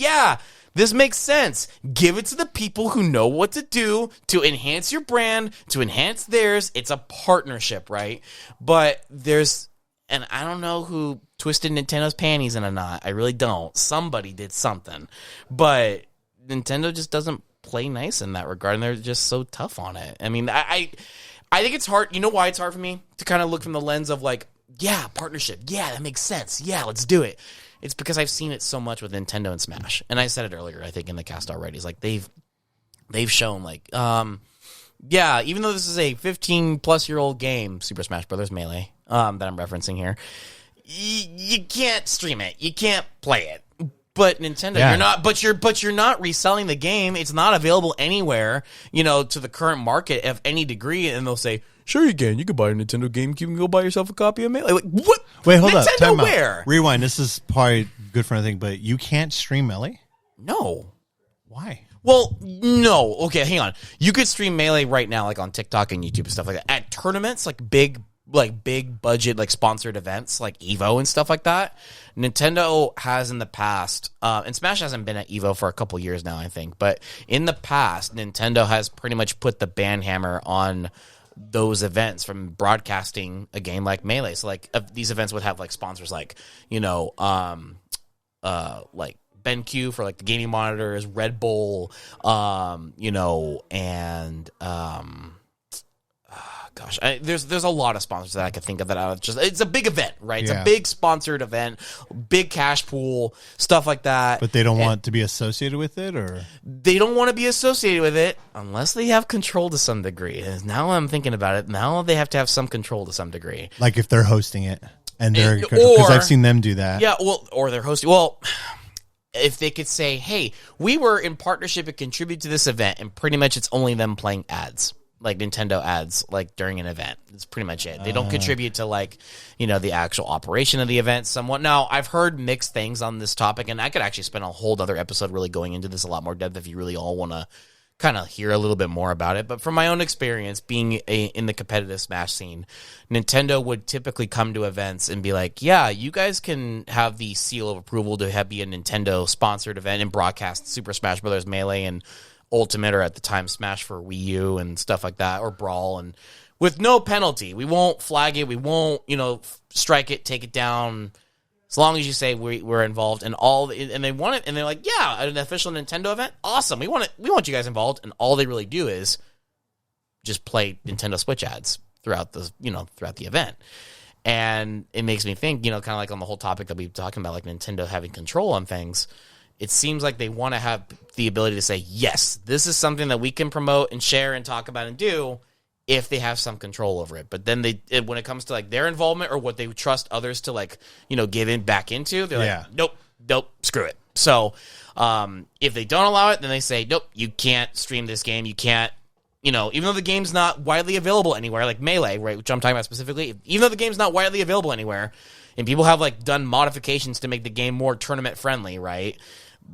this makes sense. Give it to the people who know what to do to enhance your brand, to enhance theirs. It's a partnership, right? But and I don't know who twisted Nintendo's panties in a knot. I really don't. Somebody did something. But Nintendo just doesn't play nice in that regard, and they're just so tough on it. I mean, I think it's hard. You know why it's hard for me? To kind of look from the lens of like, partnership. Yeah, that makes sense. Yeah, let's do it. It's because I've seen it so much with Nintendo and Smash. And I said it earlier, I think, in the cast already. It's like they've shown like, even though this is a 15-plus-year-old game, Super Smash Bros. Melee, that I'm referencing here, you can't stream it. You can't play it. But Nintendo, you're not reselling the game. It's not available anywhere, to the current market of any degree. And they'll say, sure you can. You can buy a Nintendo GameCube and go buy yourself a copy of Melee. Like, what? Wait, hold up. Nintendo where? Rewind. This is probably good for anything, but you can't stream Melee? No. Why? Well, no. Okay, hang on. You could stream Melee right now, like on TikTok and YouTube and stuff like that. At tournaments, like big budget, like sponsored events, like EVO and stuff like that. Nintendo has in the past, and Smash hasn't been at EVO for a couple years now, I think. But in the past, Nintendo has pretty much put the ban hammer on those events from broadcasting a game like Melee. So like these events would have like sponsors like, like BenQ for like the gaming monitors, Red Bull, and gosh, there's a lot of sponsors that I could think of that I would just. It's a big event, right? It's a big sponsored event, big cash pool, stuff like that. But they don't want to be associated with it, or they don't want to be associated with it unless they have control to some degree. And now I'm thinking about it. Now they have to have some control to some degree. Like if they're hosting it, and they're because I've seen them do that. Yeah, well, or they're hosting. Well, if they could say, "Hey, we were in partnership and contribute to this event," and pretty much it's only them playing ads. Like Nintendo ads, like during an event. That's pretty much it. They don't contribute to like, the actual operation of the event somewhat. Now, I've heard mixed things on this topic, and I could actually spend a whole other episode really going into this a lot more depth if you really all want to kind of hear a little bit more about it. But from my own experience, being in the competitive Smash scene, Nintendo would typically come to events and be like, yeah, you guys can have the seal of approval to be a Nintendo-sponsored event and broadcast Super Smash Bros. Melee and Ultimate, or at the time Smash for Wii U and stuff like that, or Brawl, and with no penalty. We won't flag it. We won't, strike it, take it down, as long as you say we're involved. And they want it, and they're like, yeah, an official Nintendo event, awesome. We want you guys involved. And all they really do is just play Nintendo Switch ads throughout the event. And it makes me think, kind of like on the whole topic that we've been talking about, like Nintendo having control on things. It seems like they want to have the ability to say, yes, this is something that we can promote and share and talk about and do if they have some control over it. But then when it comes to like their involvement or what they trust others to like, give in back into, they're like, nope, screw it. So if they don't allow it, then they say, nope, you can't stream this game. You can't, even though the game's not widely available anywhere, like Melee, right, which I'm talking about specifically, even though the game's not widely available anywhere, and people have like done modifications to make the game more tournament friendly, right?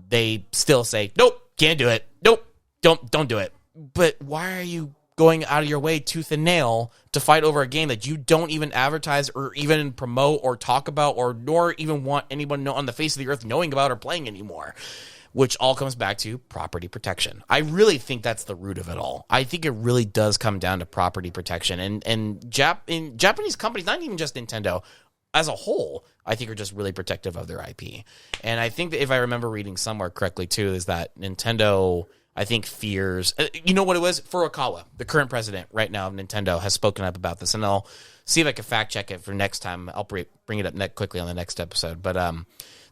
They still say, nope, can't do it. Nope, don't do it. But why are you going out of your way tooth and nail to fight over a game that you don't even advertise or even promote or talk about nor even want anyone on the face of the earth knowing about or playing anymore? Which all comes back to property protection. I really think that's the root of it all. I think it really does come down to property protection. And in Japanese companies, not even just Nintendo, as a whole, I think are just really protective of their IP. And I think that if I remember reading somewhere correctly, too, is that Nintendo, I think, fears... You know what it was? Furukawa, the current president right now of Nintendo, has spoken up about this. And I'll see if I can fact-check it for next time. I'll bring it up quickly on the next episode. But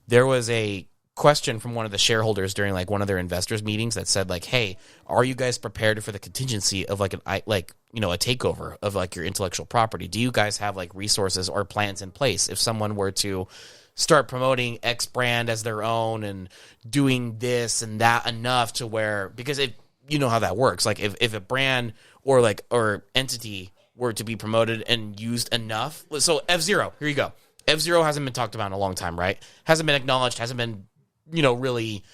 there was a question from one of the shareholders during like one of their investors meetings that said like, hey, are you guys prepared for the contingency of like a takeover of like your intellectual property? Do you guys have like resources or plans in place if someone were to start promoting X brand as their own and doing this and that enough to where, because you know how that works, like if a brand or entity were to be promoted and used enough, so F-Zero, here you go. F-Zero hasn't been talked about in a long time, right? Hasn't been acknowledged, hasn't been really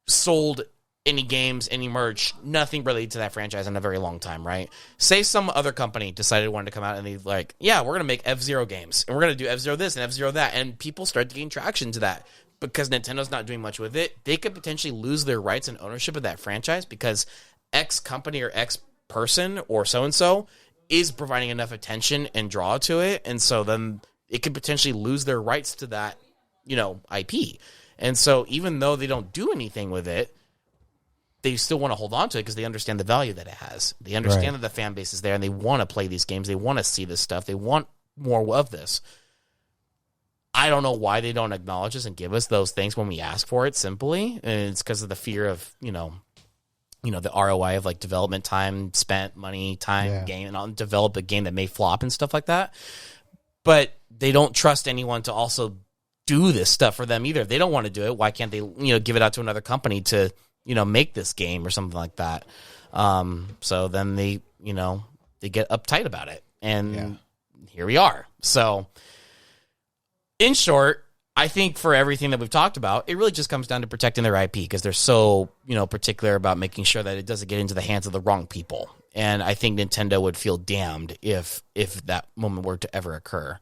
sold any games, any merch, nothing related to that franchise in a very long time, right? Say some other company decided wanted to come out and they like, yeah, we're going to make F-Zero games, and we're going to do F-Zero this and F-Zero that, and people start to gain traction to that. Because Nintendo's not doing much with it, they could potentially lose their rights and ownership of that franchise because X company or X person or so-and-so is providing enough attention and draw to it, and so then it could potentially lose their rights to that, IP. And so even though they don't do anything with it, they still want to hold on to it because they understand the value that it has. They understand that the fan base is there and they want to play these games. They want to see this stuff. They want more of this. I don't know why they don't acknowledge us and give us those things when we ask for it simply. And it's because of the fear of, the ROI of like development time spent, money, time, game, and I'll develop a game that may flop and stuff like that. But they don't trust anyone to also do this stuff for them either. If they don't want to do it, why can't they, give it out to another company to, make this game or something like that? So then they get uptight about it. And here we are. So in short, I think for everything that we've talked about, it really just comes down to protecting their IP because they're so, particular about making sure that it doesn't get into the hands of the wrong people. And I think Nintendo would feel damned if that moment were to ever occur.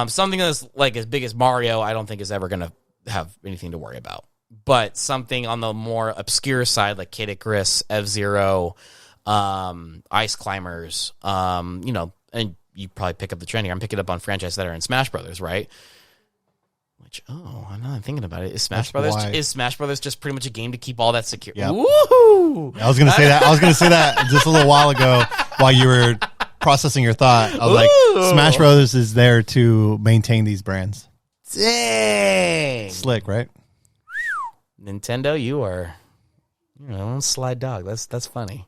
Something that's like as big as Mario, I don't think is ever going to have anything to worry about. But something on the more obscure side, like Kid Icarus, F-Zero, Ice Climbers, and you probably pick up the trend here. I'm picking up on franchises that are in Smash Brothers, right? Which, I'm not thinking about it. Is Smash Brothers just pretty much a game to keep all that secure? Yep. Woohoo! I was going to say that. just a little while ago while you were processing your thought. I was like, Smash Brothers is there to maintain these brands. Dang. Slick, right? Nintendo, you are, sly dog. That's funny.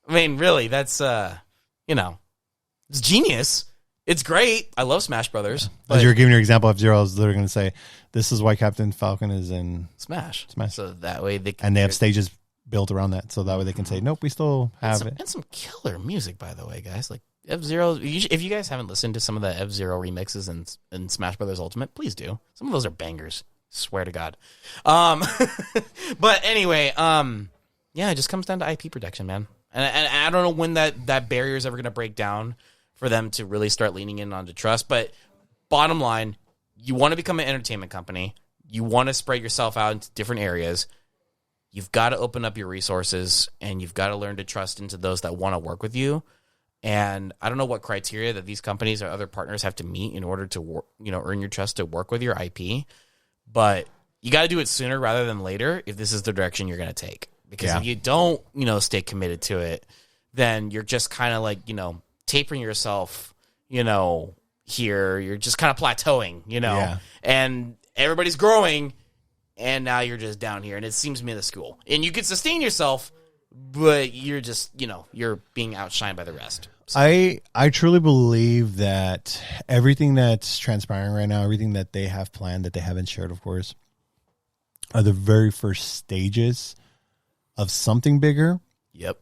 I mean, really, that's it's genius. It's great. I love Smash Brothers. As you're giving your example of F-Zero, I was literally going to say, this is why Captain Falcon is in Smash. Smash. So that way they can, and they have stages built around that, so that way they can say, nope, we still have it. And some killer music, by the way, guys. Like F-Zero. If you guys haven't listened to some of the F-Zero remixes in Smash Brothers Ultimate, please do. Some of those are bangers. Swear to God. But anyway, it just comes down to IP protection, man. And I don't know when that barrier is ever going to break down for them to really start leaning in onto trust. But bottom line, you want to become an entertainment company. You want to spread yourself out into different areas. You've got to open up your resources, and you've got to learn to trust into those that want to work with you. And I don't know what criteria that these companies or other partners have to meet in order to earn your trust to work with your IP. But you got to do it sooner rather than later if this is the direction you're going to take. Because if you don't, stay committed to it, then you're just kind of like, tapering yourself, here. You're just kind of plateauing, and everybody's growing, and now you're just down here, and it seems minuscule. And you could sustain yourself, but you're just, you're being outshined by the rest. So. I truly believe that everything that's transpiring right now, everything that they have planned that they haven't shared, of course, are the very first stages of something bigger. Yep.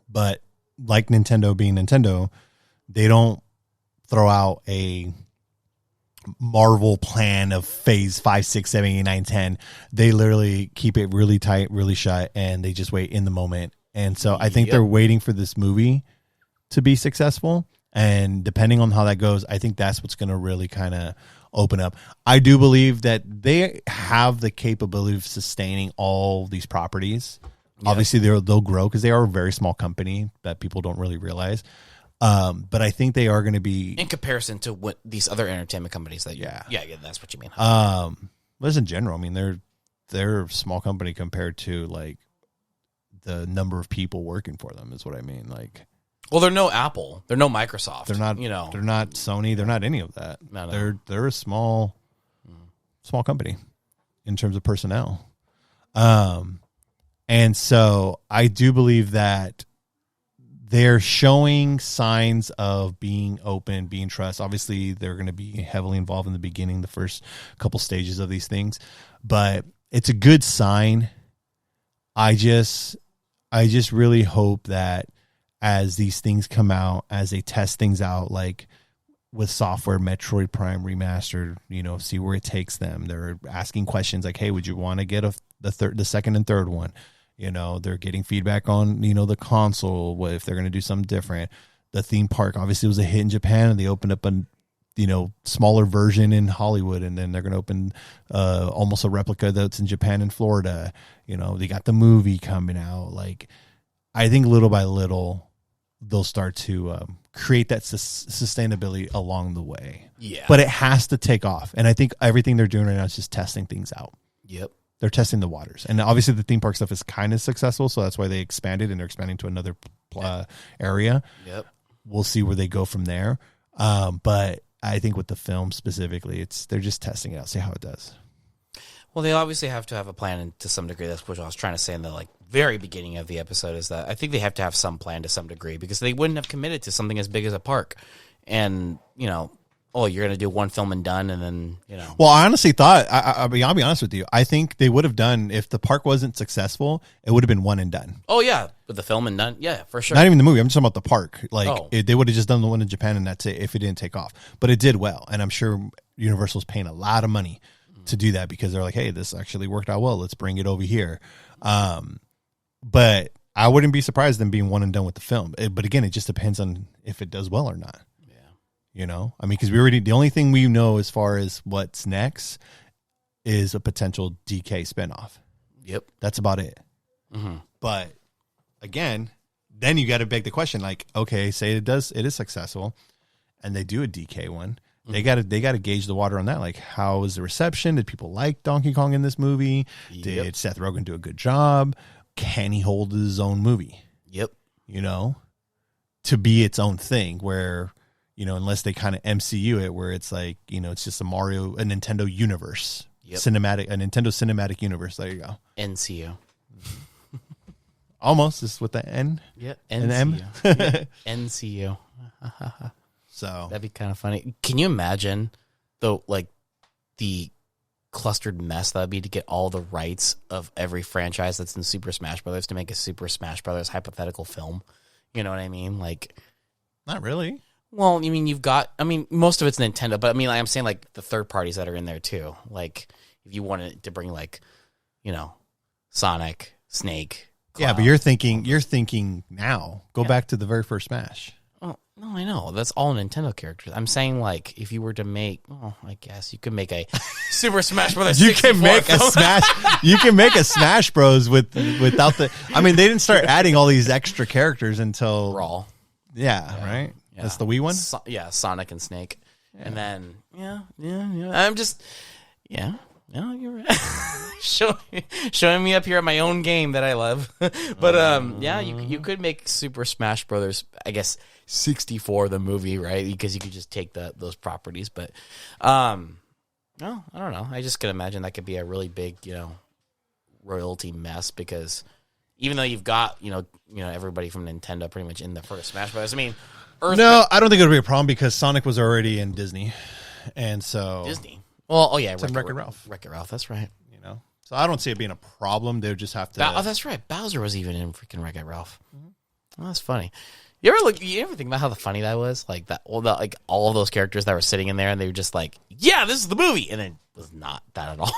But like Nintendo being Nintendo, they don't throw out a Marvel plan of phase 5, 6, 7, 8, 9, 10. They literally keep it really tight, really shut, and they just wait in the moment. And so I think they're waiting for this movie to be successful. And depending on how that goes, I think that's what's going to really kind of open up. I do believe that they have the capability of sustaining all these properties. Yeah. Obviously, they'll grow because they are a very small company that people don't really realize. But I think they are going to be in comparison to what these other entertainment companies that that's what you mean. But in general, I mean they're a small company compared to like the number of people working for them is what I mean. Like, well, they're no Apple, they're no Microsoft. They're not. They're not Sony. They're not any of that. No. They're a small company in terms of personnel. And so I do believe that they're showing signs of being open, being trust. Obviously, they're going to be heavily involved in the beginning, the first couple stages of these things, but it's a good sign. I just really hope that as these things come out, as they test things out, like with software, Metroid Prime Remastered, see where it takes them. They're asking questions like, hey, would you want to get the second and third one? They're getting feedback on, the console, what if they're going to do something different. The theme park obviously was a hit in Japan, and they opened up a, smaller version in Hollywood, and then they're going to open almost a replica that's in Japan and Florida. They got the movie coming out. Like, I think little by little, they'll start to create that sustainability along the way. Yeah. But it has to take off. And I think everything they're doing right now is just testing things out. Yep. They're testing the waters. And obviously the theme park stuff is kind of successful, so that's why they expanded, and they're expanding to another area. Yep. We'll see where they go from there. But I think with the film specifically, they're just testing it out, see how it does. Well, they obviously have to have a plan to some degree. That's what I was trying to say in the very beginning of the episode, is that I think they have to have some plan to some degree, because they wouldn't have committed to something as big as a park. And, you're going to do one film and done, and then, Well, I honestly thought, I'll be honest with you, I think they would have done, if the park wasn't successful, it would have been one and done. Oh, yeah. With the film and done. Yeah, for sure. Not even the movie. I'm just talking about the park. They would have just done the one in Japan, and that's it, if it didn't take off. But it did well. And I'm sure Universal's paying a lot of money to do that, because they're like, hey, this actually worked out well. Let's bring it over here. But I wouldn't be surprised them being one and done with the film. But again, it just depends on if it does well or not. Because the only thing we know as far as what's next is a potential DK spinoff. Yep. That's about it. Mm-hmm. But again, then you got to beg the question, like, okay, say it is successful, and they do a DK one. Mm-hmm. They got to gauge the water on that. Like, how was the reception? Did people like Donkey Kong in this movie? Yep. Did Seth Rogen do a good job? Can he hold his own movie? Yep. to be its own thing where, unless they kind of MCU it, where it's like, it's just a Nintendo universe, a Nintendo cinematic universe. There you go. NCU. Almost, just with the N. Yeah, An M. NCU. So that'd be kind of funny. Can you imagine, though, like the clustered mess that would be to get all the rights of every franchise that's in Super Smash Brothers to make a Super Smash Brothers hypothetical film? You know what I mean? Like, not really. Well, I mean, most of it's Nintendo, but I mean, I'm saying like the third parties that are in there too. Like, if you wanted to bring like, Sonic, Snake. Cloud. Yeah, but you're thinking now. Go back to the very first Smash. Oh, no, I know. That's all Nintendo characters. I'm saying, like, if you were to make, I guess you could make a Super Smash Brothers. You can make a Smash. You can make a Smash Bros without the. I mean, they didn't start adding all these extra characters until Brawl. Yeah, right. Yeah. That's the Wii one. Sonic and Snake, and then I'm just No, you're right. Showing me up here at my own game that I love. But you could make Super Smash Brothers, I guess 64 the movie, right? Because you could just take those properties. But no, I don't know. I just could imagine that could be a really big, royalty mess, because even though you've got, everybody from Nintendo pretty much in the first Smash Brothers. I mean, I don't think it would be a problem because Sonic was already in Disney. And so Disney. Well, Wreck-It Ralph. Wreck-It Ralph, that's right. So I don't see it being a problem. They would just have to. That's right. Bowser was even in freaking Wreck-It Ralph. Mm-hmm. Oh, that's funny. You ever think about how funny that was? Like that, all of those characters that were sitting in there, and they were just like, "Yeah, this is the movie," and it was not that at all.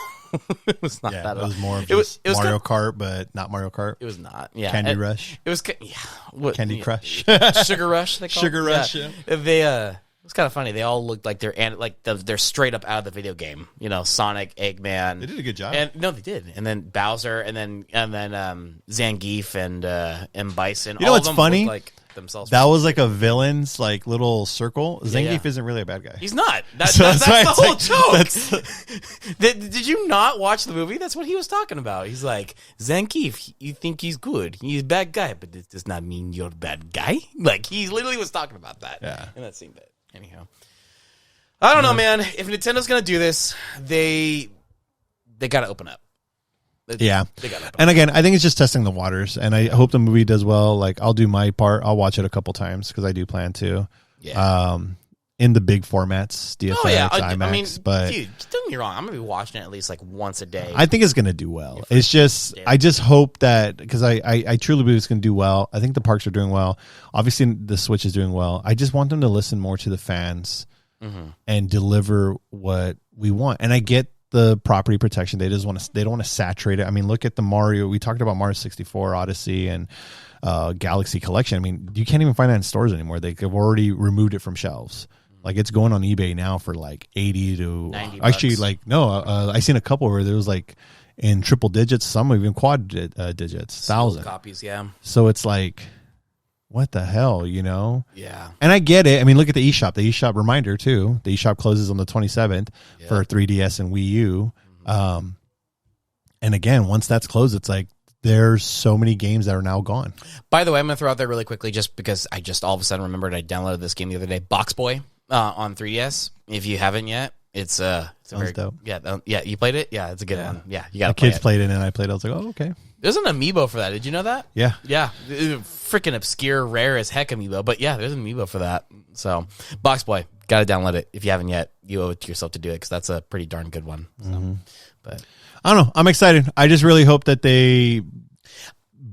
It was not that at all. It was more of just Mario Kart, but not Mario Kart. It was not. Yeah, Candy Rush. It was Candy Crush. Sugar Rush. They call Sugar Rush. Yeah. They it's kind of funny. They all looked like they're straight up out of the video game. Sonic, Eggman. They did a good job. And no, they did. And then Bowser, and then Zangief and Bison. You know what's funny? Like themselves. That was like a villain's like little circle. Zangief isn't really a bad guy. He's not. That's the whole joke. Did you not watch the movie? That's what he was talking about. He's like, Zangief, you think he's good. He's a bad guy, but this does not mean you're a bad guy. Like, he literally was talking about that. Yeah. In that scene. But anyhow, I don't know, man. If Nintendo's going to do this, they got to open up. Yeah. And again, I think it's just testing the waters, and I hope the movie does well. Like, I'll do my part. I'll watch it a couple times because I do plan to. Yeah. In the big formats, DFX, IMAX. I mean, but dude, don't get me wrong. I'm going to be watching it at least like once a day. I think it's going to do well. It's just, I just hope that, because I truly believe it's going to do well. I think the parks are doing well. Obviously, the Switch is doing well. I just want them to listen more to the fans and deliver what we want. And I get the property protection. They don't want to saturate it. I mean, look at the Mario. We talked about Mario 64, Odyssey, and Galaxy Collection. I mean, you can't even find that in stores anymore. They've already removed it from shelves. Like, it's going on eBay now for like 80 to 90 actually bucks. like no. I seen a couple where there was like in triple digits, some even quad digits, 1,000 copies. Yeah. So it's like, what the hell, Yeah. And I get it. I mean, look at the eShop. The eShop reminder too. The eShop closes on the 27th for 3DS and Wii U. And again, once that's closed, it's like there's so many games that are now gone. By the way, I'm going to throw out there really quickly, just because I just all of a sudden remembered I downloaded this game the other day, Box Boy, on 3DS. If you haven't yet, it's a very dope. Yeah. You played it? Yeah, it's a good one. Yeah, you got to play kids it. played it and I played it. I was like, oh, okay. There's an amiibo for that. Did you know that? Yeah. Yeah. Freaking obscure, rare as heck amiibo. But yeah, there's an amiibo for that. So, Box Boy, got to download it. If you haven't yet, you owe it to yourself to do it, because that's a pretty darn good one. So, but I don't know. I'm excited. I just really hope that they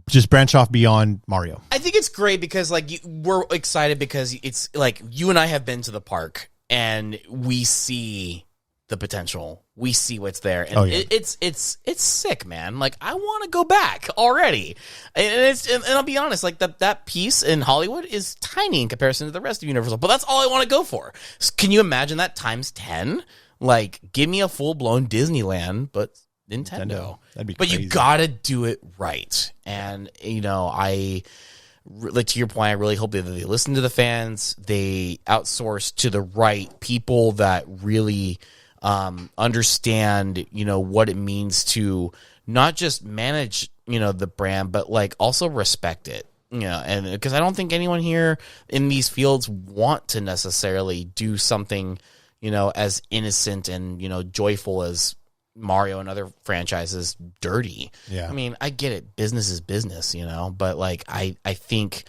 just branch off beyond Mario. I think it's great because, like, we're excited because it's like you and I have been to the park and we see the potential. We see what's there, and it's sick, man. Like, I want to go back already, and I'll be honest, like that piece in Hollywood is tiny in comparison to the rest of Universal, but that's all I want to go for. Can you imagine that times 10? Like, give me a full blown Disneyland, but Nintendo. That'd be but crazy. You gotta do it right, and like, to your point, I really hope that they listen to the fans. They outsource to the right people that really understand, what it means to not just manage, the brand, but like also respect it. Yeah, and because I don't think anyone here in these fields want to necessarily do something, as innocent and, joyful as Mario and other franchises dirty. Yeah. I mean, I get it. Business is business, but like, I think,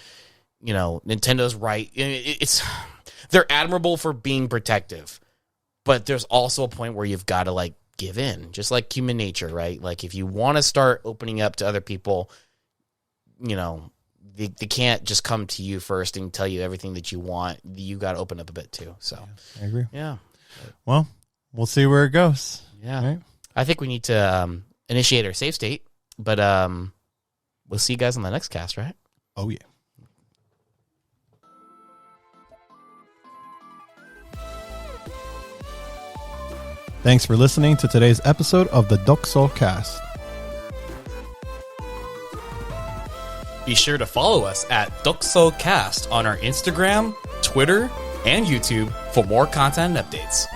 Nintendo's right. They're admirable for being protective, but there's also a point where you've got to like give in, just like human nature, right? Like if you want to start opening up to other people, they can't just come to you first and tell you everything that you want. You got to open up a bit too. So I agree. Yeah. Well, we'll see where it goes. Yeah. Right? I think we need to initiate our save state, but we'll see you guys on the next cast, right? Oh, yeah. Thanks for listening to today's episode of the Dokusou Cast. Be sure to follow us at Dokusou Cast on our Instagram, Twitter, and YouTube for more content and updates.